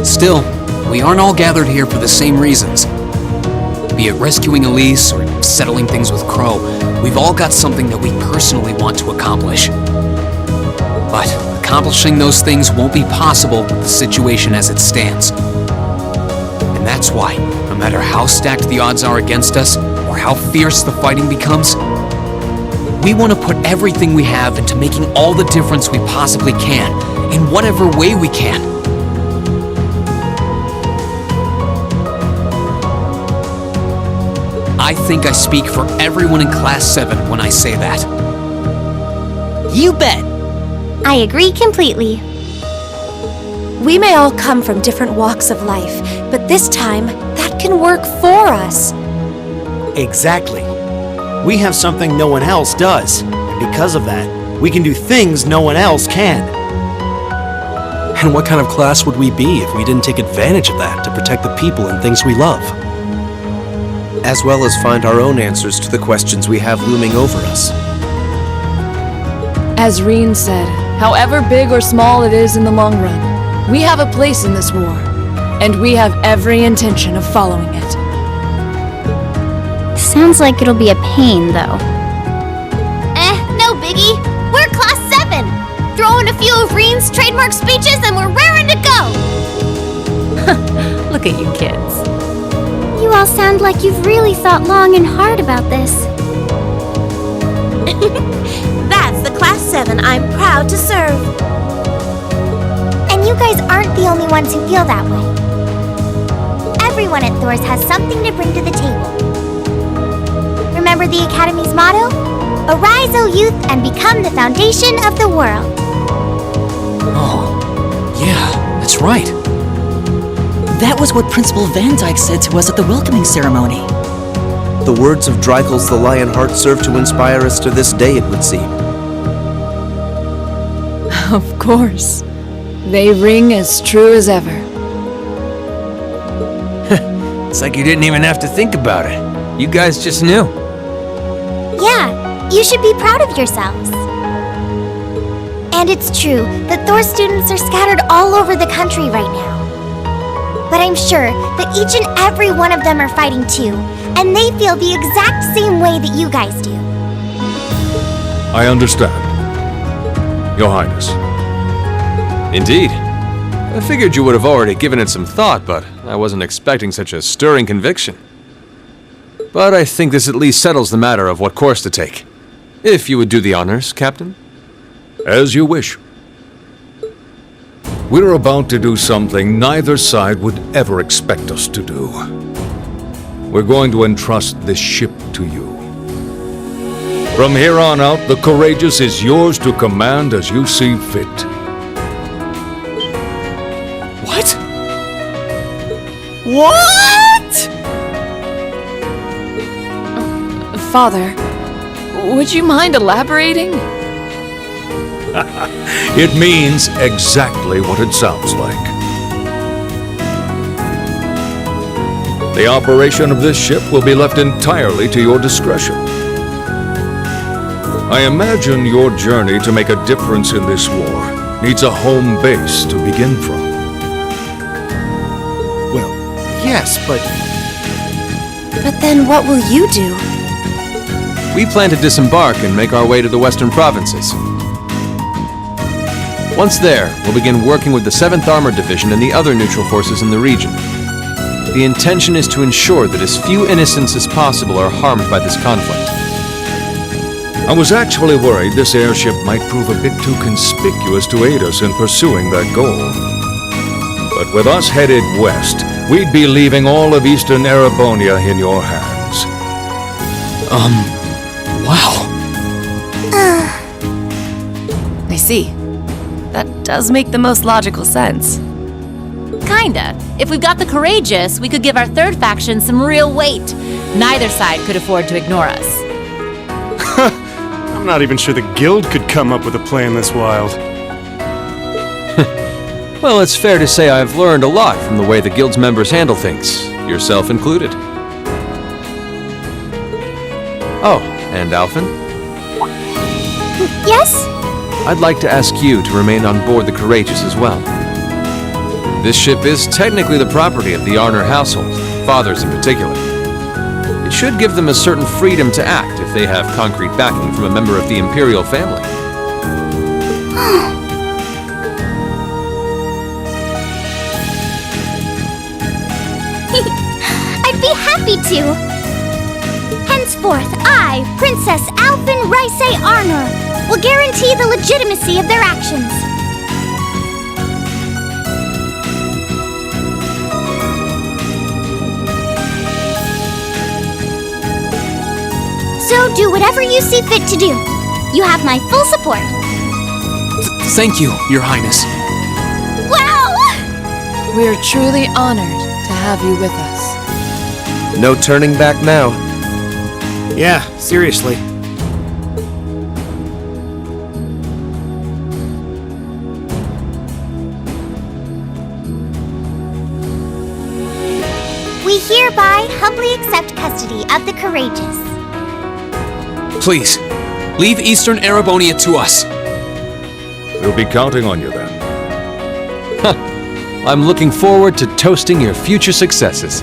Still, we aren't all gathered here for the same reasons. Be it rescuing Elise or settling things with Crow, we've all got something that we personally want to accomplish. But accomplishing those things won't be possible with the situation as it stands. And that's why, no matter how stacked the odds are against us, or how fierce the fighting becomes, we want to put everything we have into making all the difference we possibly can, in whatever way we can. I think I speak for everyone in Class 7 when I say that. You bet! I agree completely. We may all come from different walks of life, but this time, that can work for us. Exactly. We have something no one else does, and because of that, we can do things no one else can. And what kind of class would we be if we didn't take advantage of that to protect the people and things we love? As well as find our own answers to the questions we have looming over us. As Reen said, however big or small it is in the long run, we have a place in this war, and we have every intention of following it. Sounds like it'll be a pain, though. No biggie. We're Class 7. Throw in a few of Reen's trademark speeches and we're raring to go. Look at you kids. You all sound like you've really thought long and hard about this. That's the Class 7 I'm proud to serve. And you guys aren't the only ones who feel that way. Everyone at Thor's has something to bring to the table. Remember the Academy's motto? Arise, O youth, and become the foundation of the world. Oh, yeah, that's right. That was what Principal Van Dyke said to us at the welcoming ceremony. The words of Dreikel's the Lionheart serve to inspire us to this day, it would seem. Of course. They ring as true as ever. It's like you didn't even have to think about it. You guys just knew. Yeah, you should be proud of yourselves. And it's true that Thor students are scattered all over the country right now. But I'm sure that each and every one of them are fighting too, and they feel the exact same way that you guys do. I understand. Your Highness. Indeed. I figured you would have already given it some thought, but I wasn't expecting such a stirring conviction. But I think this at least settles the matter of what course to take. If you would do the honors, Captain. As you wish. We're about to do something neither side would ever expect us to do. We're going to entrust this ship to you. From here on out, the Courageous is yours to command as you see fit. What? What? Father, would you mind elaborating? It means exactly what it sounds like. The operation of this ship will be left entirely to your discretion. I imagine your journey to make a difference in this war needs a home base to begin from. Well, yes, but... But then what will you do? We plan to disembark and make our way to the western provinces. Once there, we'll begin working with the 7th Armored Division and the other neutral forces in the region. The intention is to ensure that as few innocents as possible are harmed by this conflict. I was actually worried this airship might prove a bit too conspicuous to aid us in pursuing that goal. But with us headed west, we'd be leaving all of Eastern Erebonia in your hands. Wow. I see. That does make the most logical sense. Kinda. If we've got the Courageous, we could give our third faction some real weight. Neither side could afford to ignore us. I'm not even sure the Guild could come up with a plan this wild. Well, it's fair to say I've learned a lot from the way the Guild's members handle things, yourself included. Oh, and Alphen? Yes? I'd like to ask you to remain on board the Courageous as well. This ship is technically the property of the Arner household, fathers in particular. It should give them a certain freedom to act if they have concrete backing from a member of the Imperial family. I'd be happy to. Henceforth, I, Princess Alphen Rice Arner, will guarantee the legitimacy of their actions. So do whatever you see fit to do. You have my full support. Thank you, Your Highness. Wow! We're truly honored to have you with us. No turning back now. Yeah, seriously. We hereby humbly accept custody of the Courageous. Please, leave Eastern Erebonia to us. We'll be counting on you then. I'm looking forward to toasting your future successes.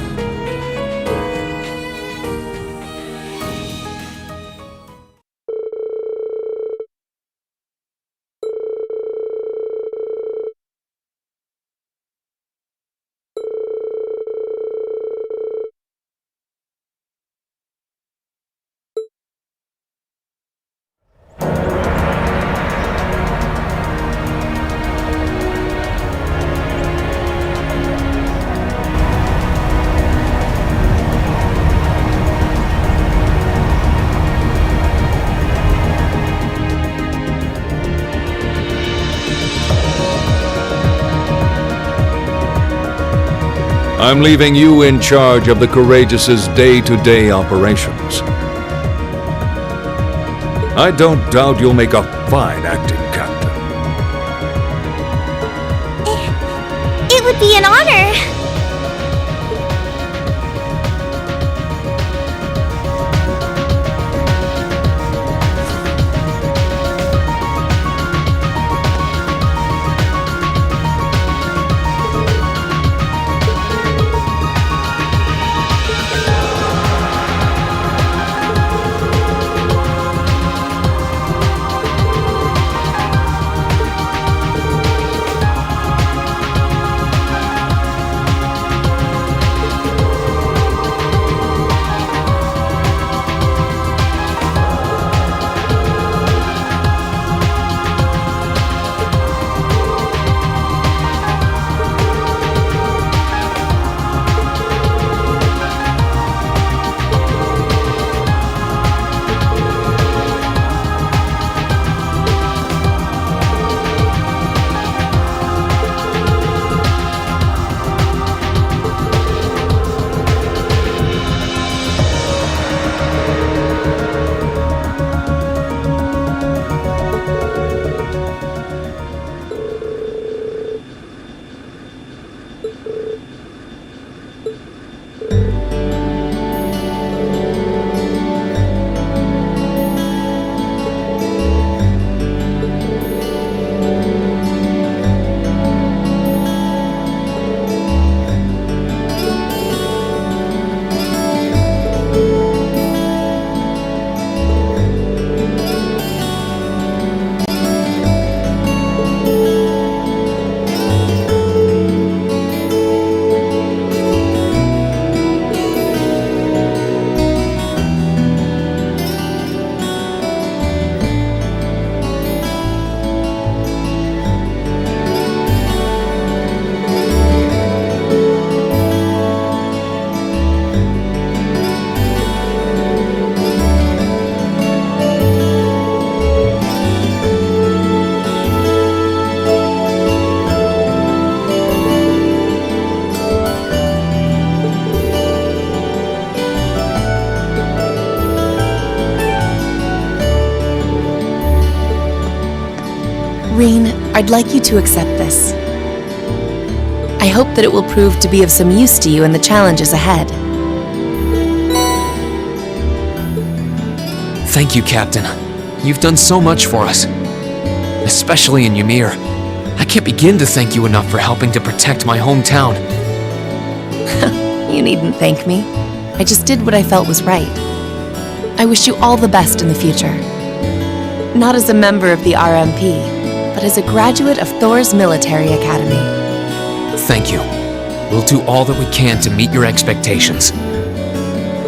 I'm leaving you in charge of the Courageous' day-to-day operations. I don't doubt you'll make a fine acting captain. It would be an honor. Rain, I'd like you to accept this. I hope that it will prove to be of some use to you in the challenges ahead. Thank you, Captain. You've done so much for us. Especially in Ymir. I can't begin to thank you enough for helping to protect my hometown. You needn't thank me. I just did what I felt was right. I wish you all the best in the future. Not as a member of the RMP, but as a graduate of Thor's Military Academy. Thank you. We'll do all that we can to meet your expectations.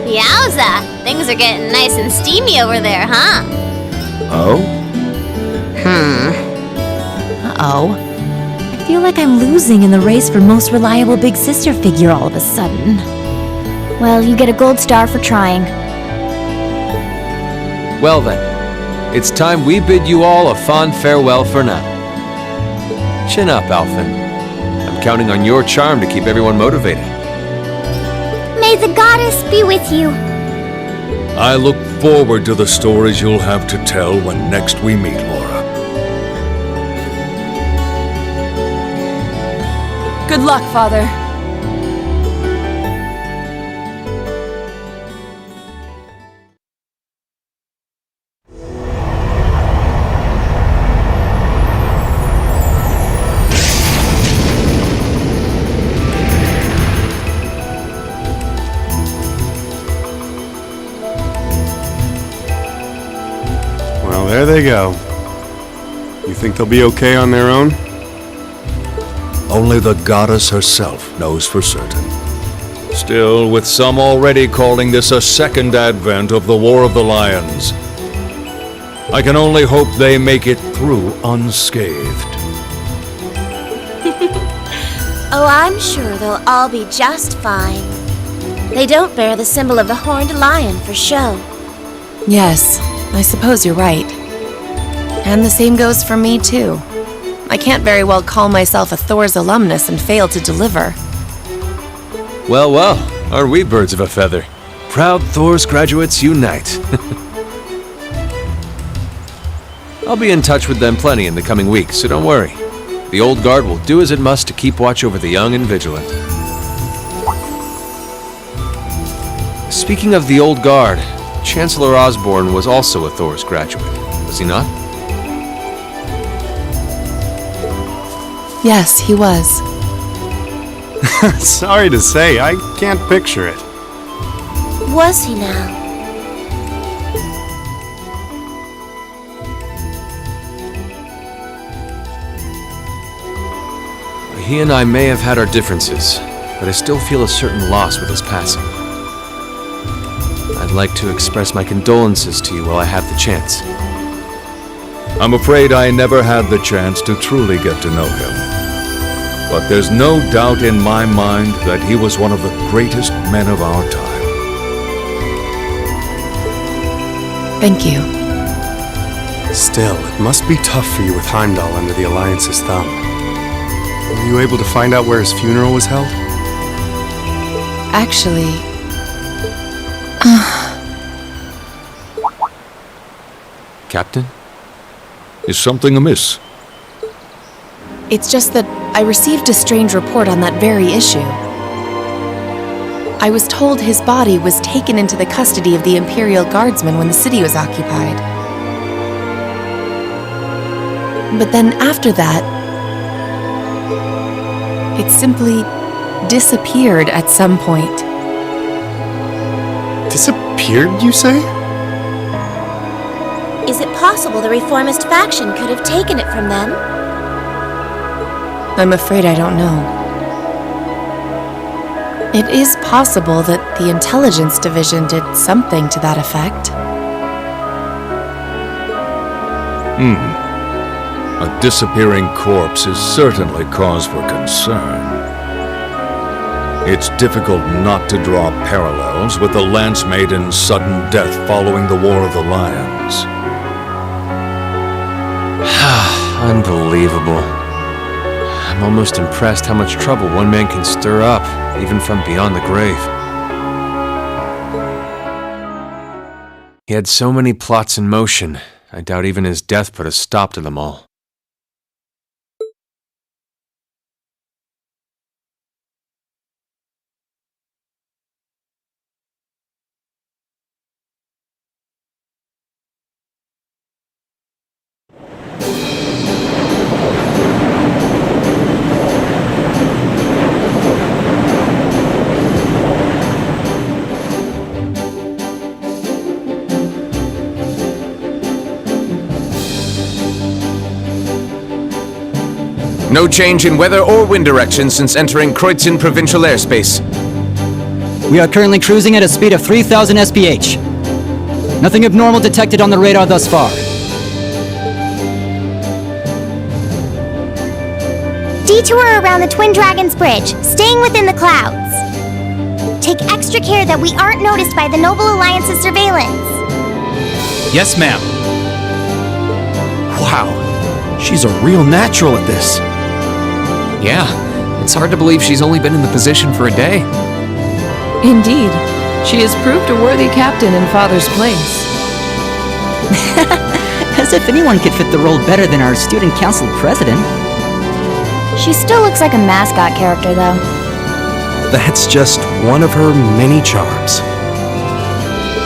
Yowza! Things are getting nice and steamy over there, huh? Oh? Uh-oh. I feel like I'm losing in the race for most reliable big sister figure all of a sudden. Well, you get a gold star for trying. Well then, it's time we bid you all a fond farewell for now. Chin up, Alphen. I'm counting on your charm to keep everyone motivated. May the goddess be with you. I look forward to the stories you'll have to tell when next we meet, Laura. Good luck, Father. There they go. You think they'll be okay on their own? Only the goddess herself knows for certain. Still, with some already calling this a second advent of the War of the Lions, I can only hope they make it through unscathed. Oh, I'm sure they'll all be just fine. They don't bear the symbol of the horned lion for show. Yes, I suppose you're right. And the same goes for me, too. I can't very well call myself a Thor's alumnus and fail to deliver. Well, well, are we birds of a feather? Proud Thor's graduates unite. I'll be in touch with them plenty in the coming weeks, so don't worry. The old guard will do as it must to keep watch over the young and vigilant. Speaking of the old guard, Chancellor Osborne was also a Thor's graduate, was he not? Yes, he was. Sorry to say, I can't picture it. Was he now? He and I may have had our differences, but I still feel a certain loss with his passing. I'd like to express my condolences to you while I have the chance. I'm afraid I never had the chance to truly get to know him. But there's no doubt in my mind that he was one of the greatest men of our time. Thank you. Still, it must be tough for you with Heimdall under the Alliance's thumb. Were you able to find out where his funeral was held? Actually... Captain? Is something amiss? It's just that I received a strange report on that very issue. I was told his body was taken into the custody of the Imperial Guardsmen when the city was occupied. But then after that, it simply disappeared at some point. Disappeared, you say? Is it possible the reformist faction could have taken it from them? I'm afraid I don't know. It is possible that the intelligence division did something to that effect. A disappearing corpse is certainly cause for concern. It's difficult not to draw parallels with the Lance Maiden's sudden death following the War of the Lions. Unbelievable. I'm almost impressed how much trouble one man can stir up, even from beyond the grave. He had so many plots in motion, I doubt even his death put a stop to them all. No change in weather or wind direction since entering Kreutzen provincial airspace. We are currently cruising at a speed of 3,000 SPH. Nothing abnormal detected on the radar thus far. Detour around the Twin Dragons Bridge, staying within the clouds. Take extra care that we aren't noticed by the Noble Alliance's surveillance. Yes, ma'am. Wow, she's a real natural at this. Yeah, it's hard to believe she's only been in the position for a day. Indeed. She has proved a worthy captain in Father's place. As if anyone could fit the role better than our student council president. She still looks like a mascot character, though. That's just one of her many charms.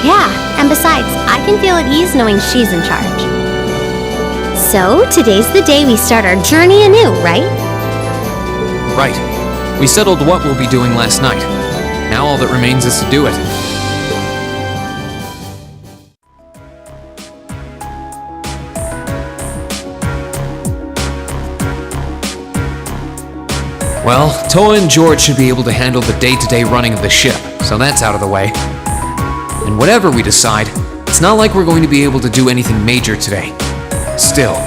Yeah, and besides, I can feel at ease knowing she's in charge. So, today's the day we start our journey anew, right? Right. We settled what we'll be doing last night. Now all that remains is to do it. Well, Toa and George should be able to handle the day-to-day running of the ship, so that's out of the way. And whatever we decide, it's not like we're going to be able to do anything major today. Still,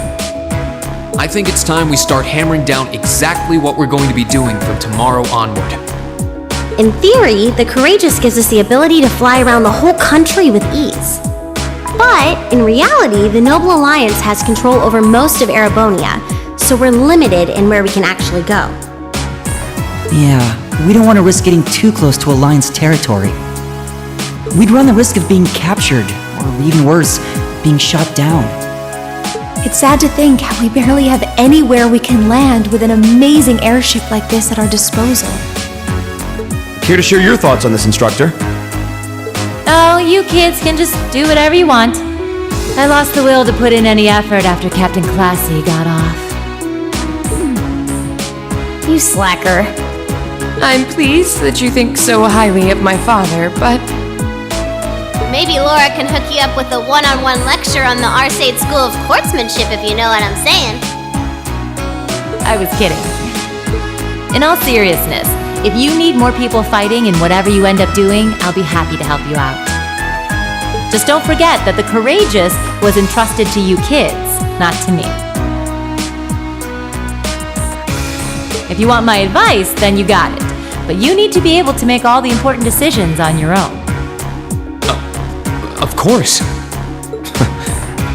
I think it's time we start hammering down exactly what we're going to be doing from tomorrow onward. In theory, the Courageous gives us the ability to fly around the whole country with ease. But, in reality, the Noble Alliance has control over most of Erebonia, so we're limited in where we can actually go. Yeah, we don't want to risk getting too close to Alliance territory. We'd run the risk of being captured, or even worse, being shot down. It's sad to think how we barely have anywhere we can land with an amazing airship like this at our disposal. Care to share your thoughts on this, instructor? Oh, you kids can just do whatever you want. I lost the will to put in any effort after Captain Classy got off. You slacker. I'm pleased that you think so highly of my father, but Maybe Laura can hook you up with a one-on-one lecture on the Arcade School of Courtsmanship, if you know what I'm saying. I was kidding. In all seriousness, if you need more people fighting in whatever you end up doing, I'll be happy to help you out. Just don't forget that the Courageous was entrusted to you kids, not to me. If you want my advice, then you got it. But you need to be able to make all the important decisions on your own. Of course.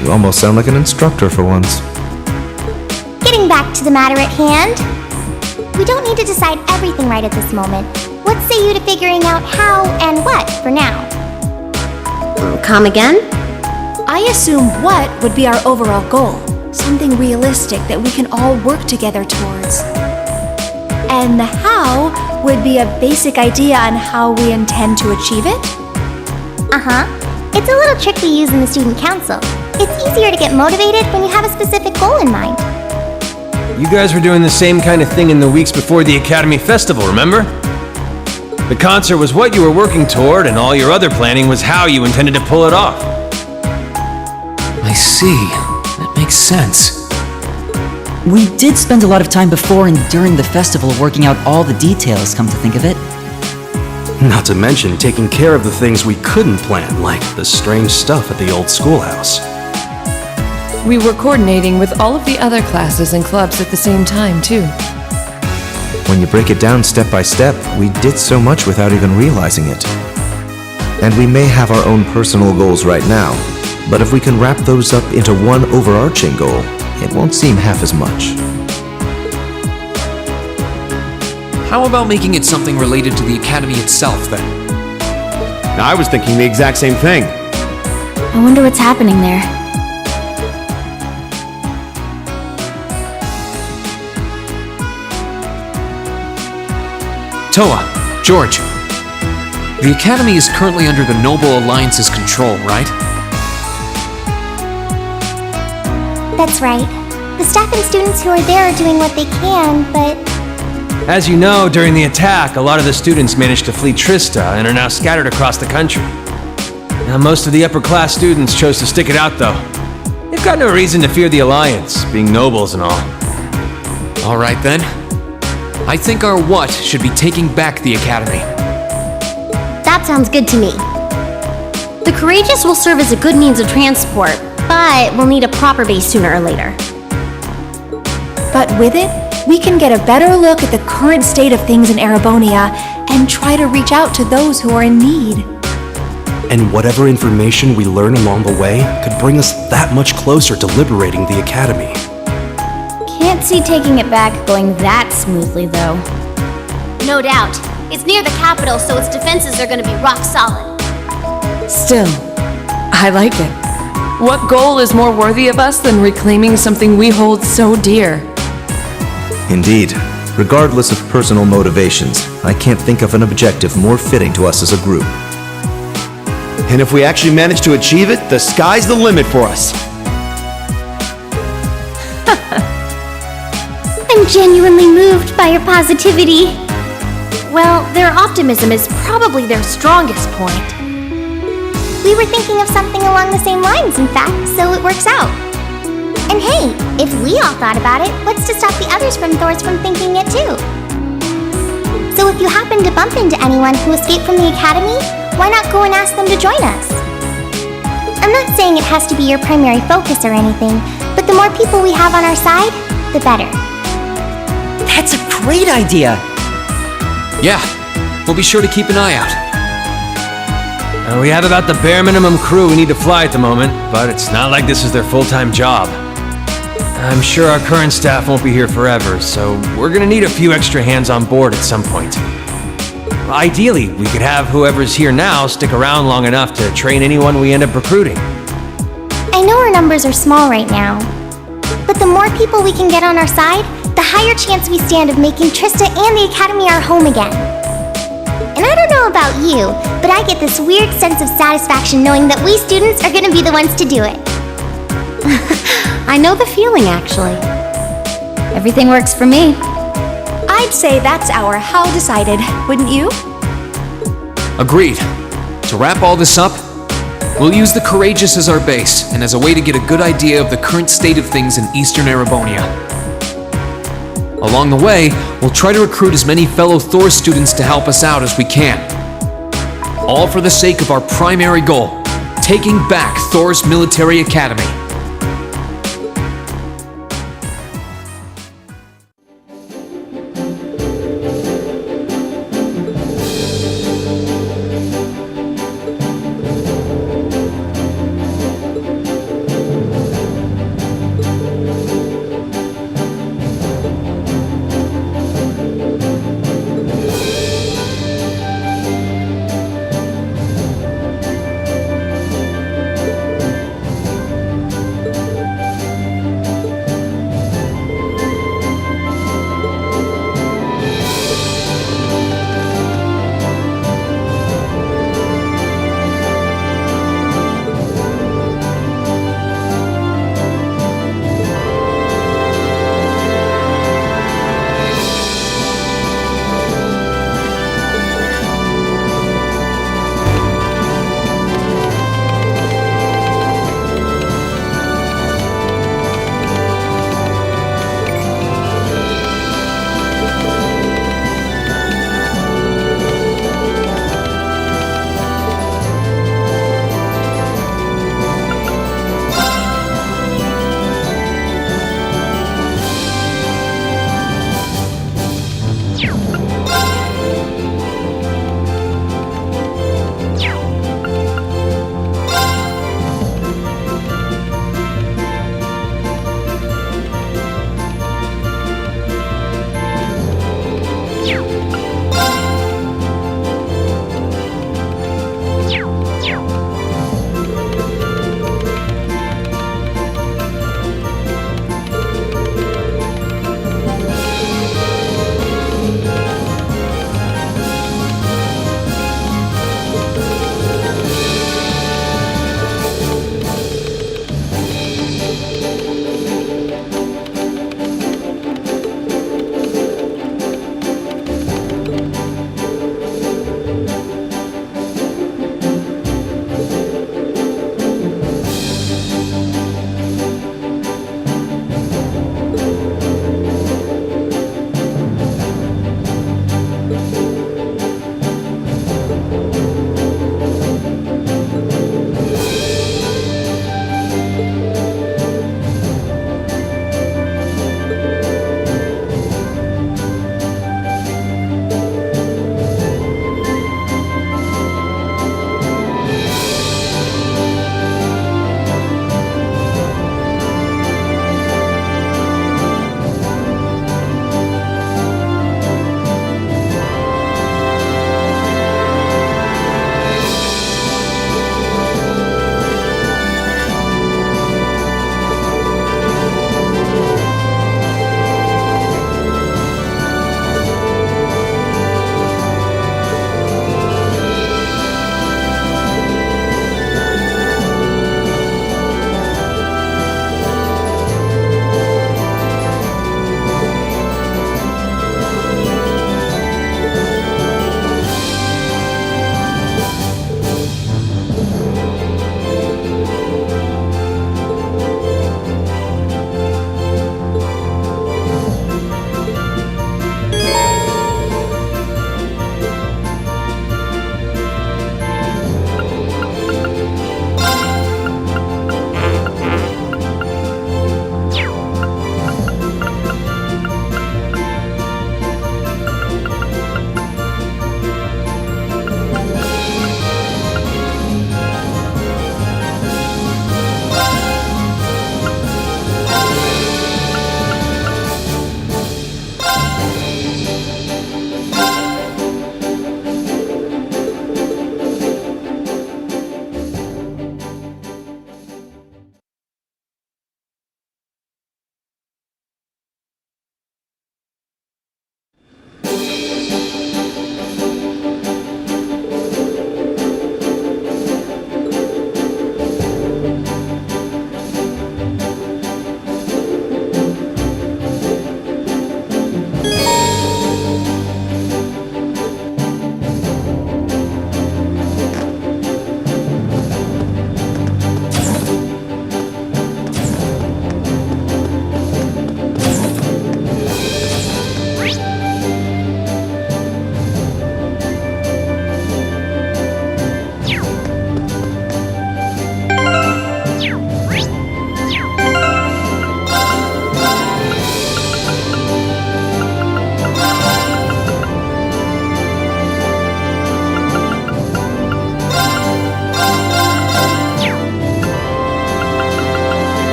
You almost sound like an instructor for once. Getting back to the matter at hand, we don't need to decide everything right at this moment. What say you to figuring out how and what for now? Come again? I assume what would be our overall goal, something realistic that we can all work together towards. And the how would be a basic idea on how we intend to achieve it? Uh-huh. It's a little trick we use in the student council. It's easier to get motivated when you have a specific goal in mind. You guys were doing the same kind of thing in the weeks before the Academy Festival, remember? The concert was what you were working toward, and all your other planning was how you intended to pull it off. I see. That makes sense. We did spend a lot of time before and during the festival working out all the details, come to think of it. Not to mention taking care of the things we couldn't plan, like the strange stuff at the old schoolhouse. We were coordinating with all of the other classes and clubs at the same time, too. When you break it down step by step, we did so much without even realizing it. And we may have our own personal goals right now, but if we can wrap those up into one overarching goal, it won't seem half as much. How about making it something related to the Academy itself, then? I was thinking the exact same thing. I wonder what's happening there. Toa, George. The Academy is currently under the Noble Alliance's control, right? That's right. The staff and students who are there are doing what they can, but As you know, during the attack, a lot of the students managed to flee Trista and are now scattered across the country. Now, most of the upper-class students chose to stick it out, though. They've got no reason to fear the Alliance, being nobles and all. All right, then. I think our what should be taking back the Academy. That sounds good to me. The Courageous will serve as a good means of transport, but we'll need a proper base sooner or later. But with it, we can get a better look at the current state of things in Erebonia and try to reach out to those who are in need. And whatever information we learn along the way could bring us that much closer to liberating the Academy. Can't see taking it back going that smoothly, though. No doubt. It's near the capital, so its defenses are gonna be rock solid. Still, I like it. What goal is more worthy of us than reclaiming something we hold so dear? Indeed. Regardless of personal motivations, I can't think of an objective more fitting to us as a group. And if we actually manage to achieve it, the sky's the limit for us. I'm genuinely moved by your positivity. Well, their optimism is probably their strongest point. we were thinking of something along the same lines, in fact, so it works out. And hey, if we all thought about it, what's to stop the others from thinking it too? So if you happen to bump into anyone who escaped from the Academy, why not go and ask them to join us? I'm not saying it has to be your primary focus or anything, but the more people we have on our side, the better. That's a great idea! Yeah, we'll be sure to keep an eye out. We have about the bare minimum crew we need to fly at the moment, but it's not like this is their full-time job. I'm sure our current staff won't be here forever, so we're gonna need a few extra hands on board at some point. ideally, we could have whoever's here now stick around long enough to train anyone we end up recruiting. I know our numbers are small right now, but the more people we can get on our side, the higher chance we stand of making Trista and the Academy our home again. And I don't know about you, but I get this weird sense of satisfaction knowing that we students are gonna be the ones to do it. I know the feeling, actually. Everything works for me. I'd say that's our how decided, wouldn't you? Agreed. To wrap all this up, we'll use the Courageous as our base and as a way to get a good idea of the current state of things in Eastern Erebonia. Along the way, we'll try to recruit as many fellow Thor students to help us out as we can. All for the sake of our primary goal, taking back Thor's military academy.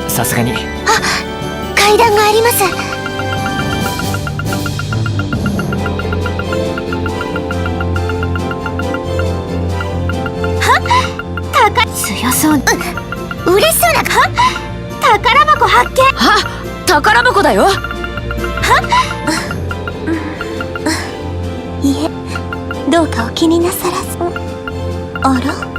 さすがに。階段があります。強そう。嬉しそうな。宝箱発見。宝箱だよ。いえ、どうかお気になさらず。あら？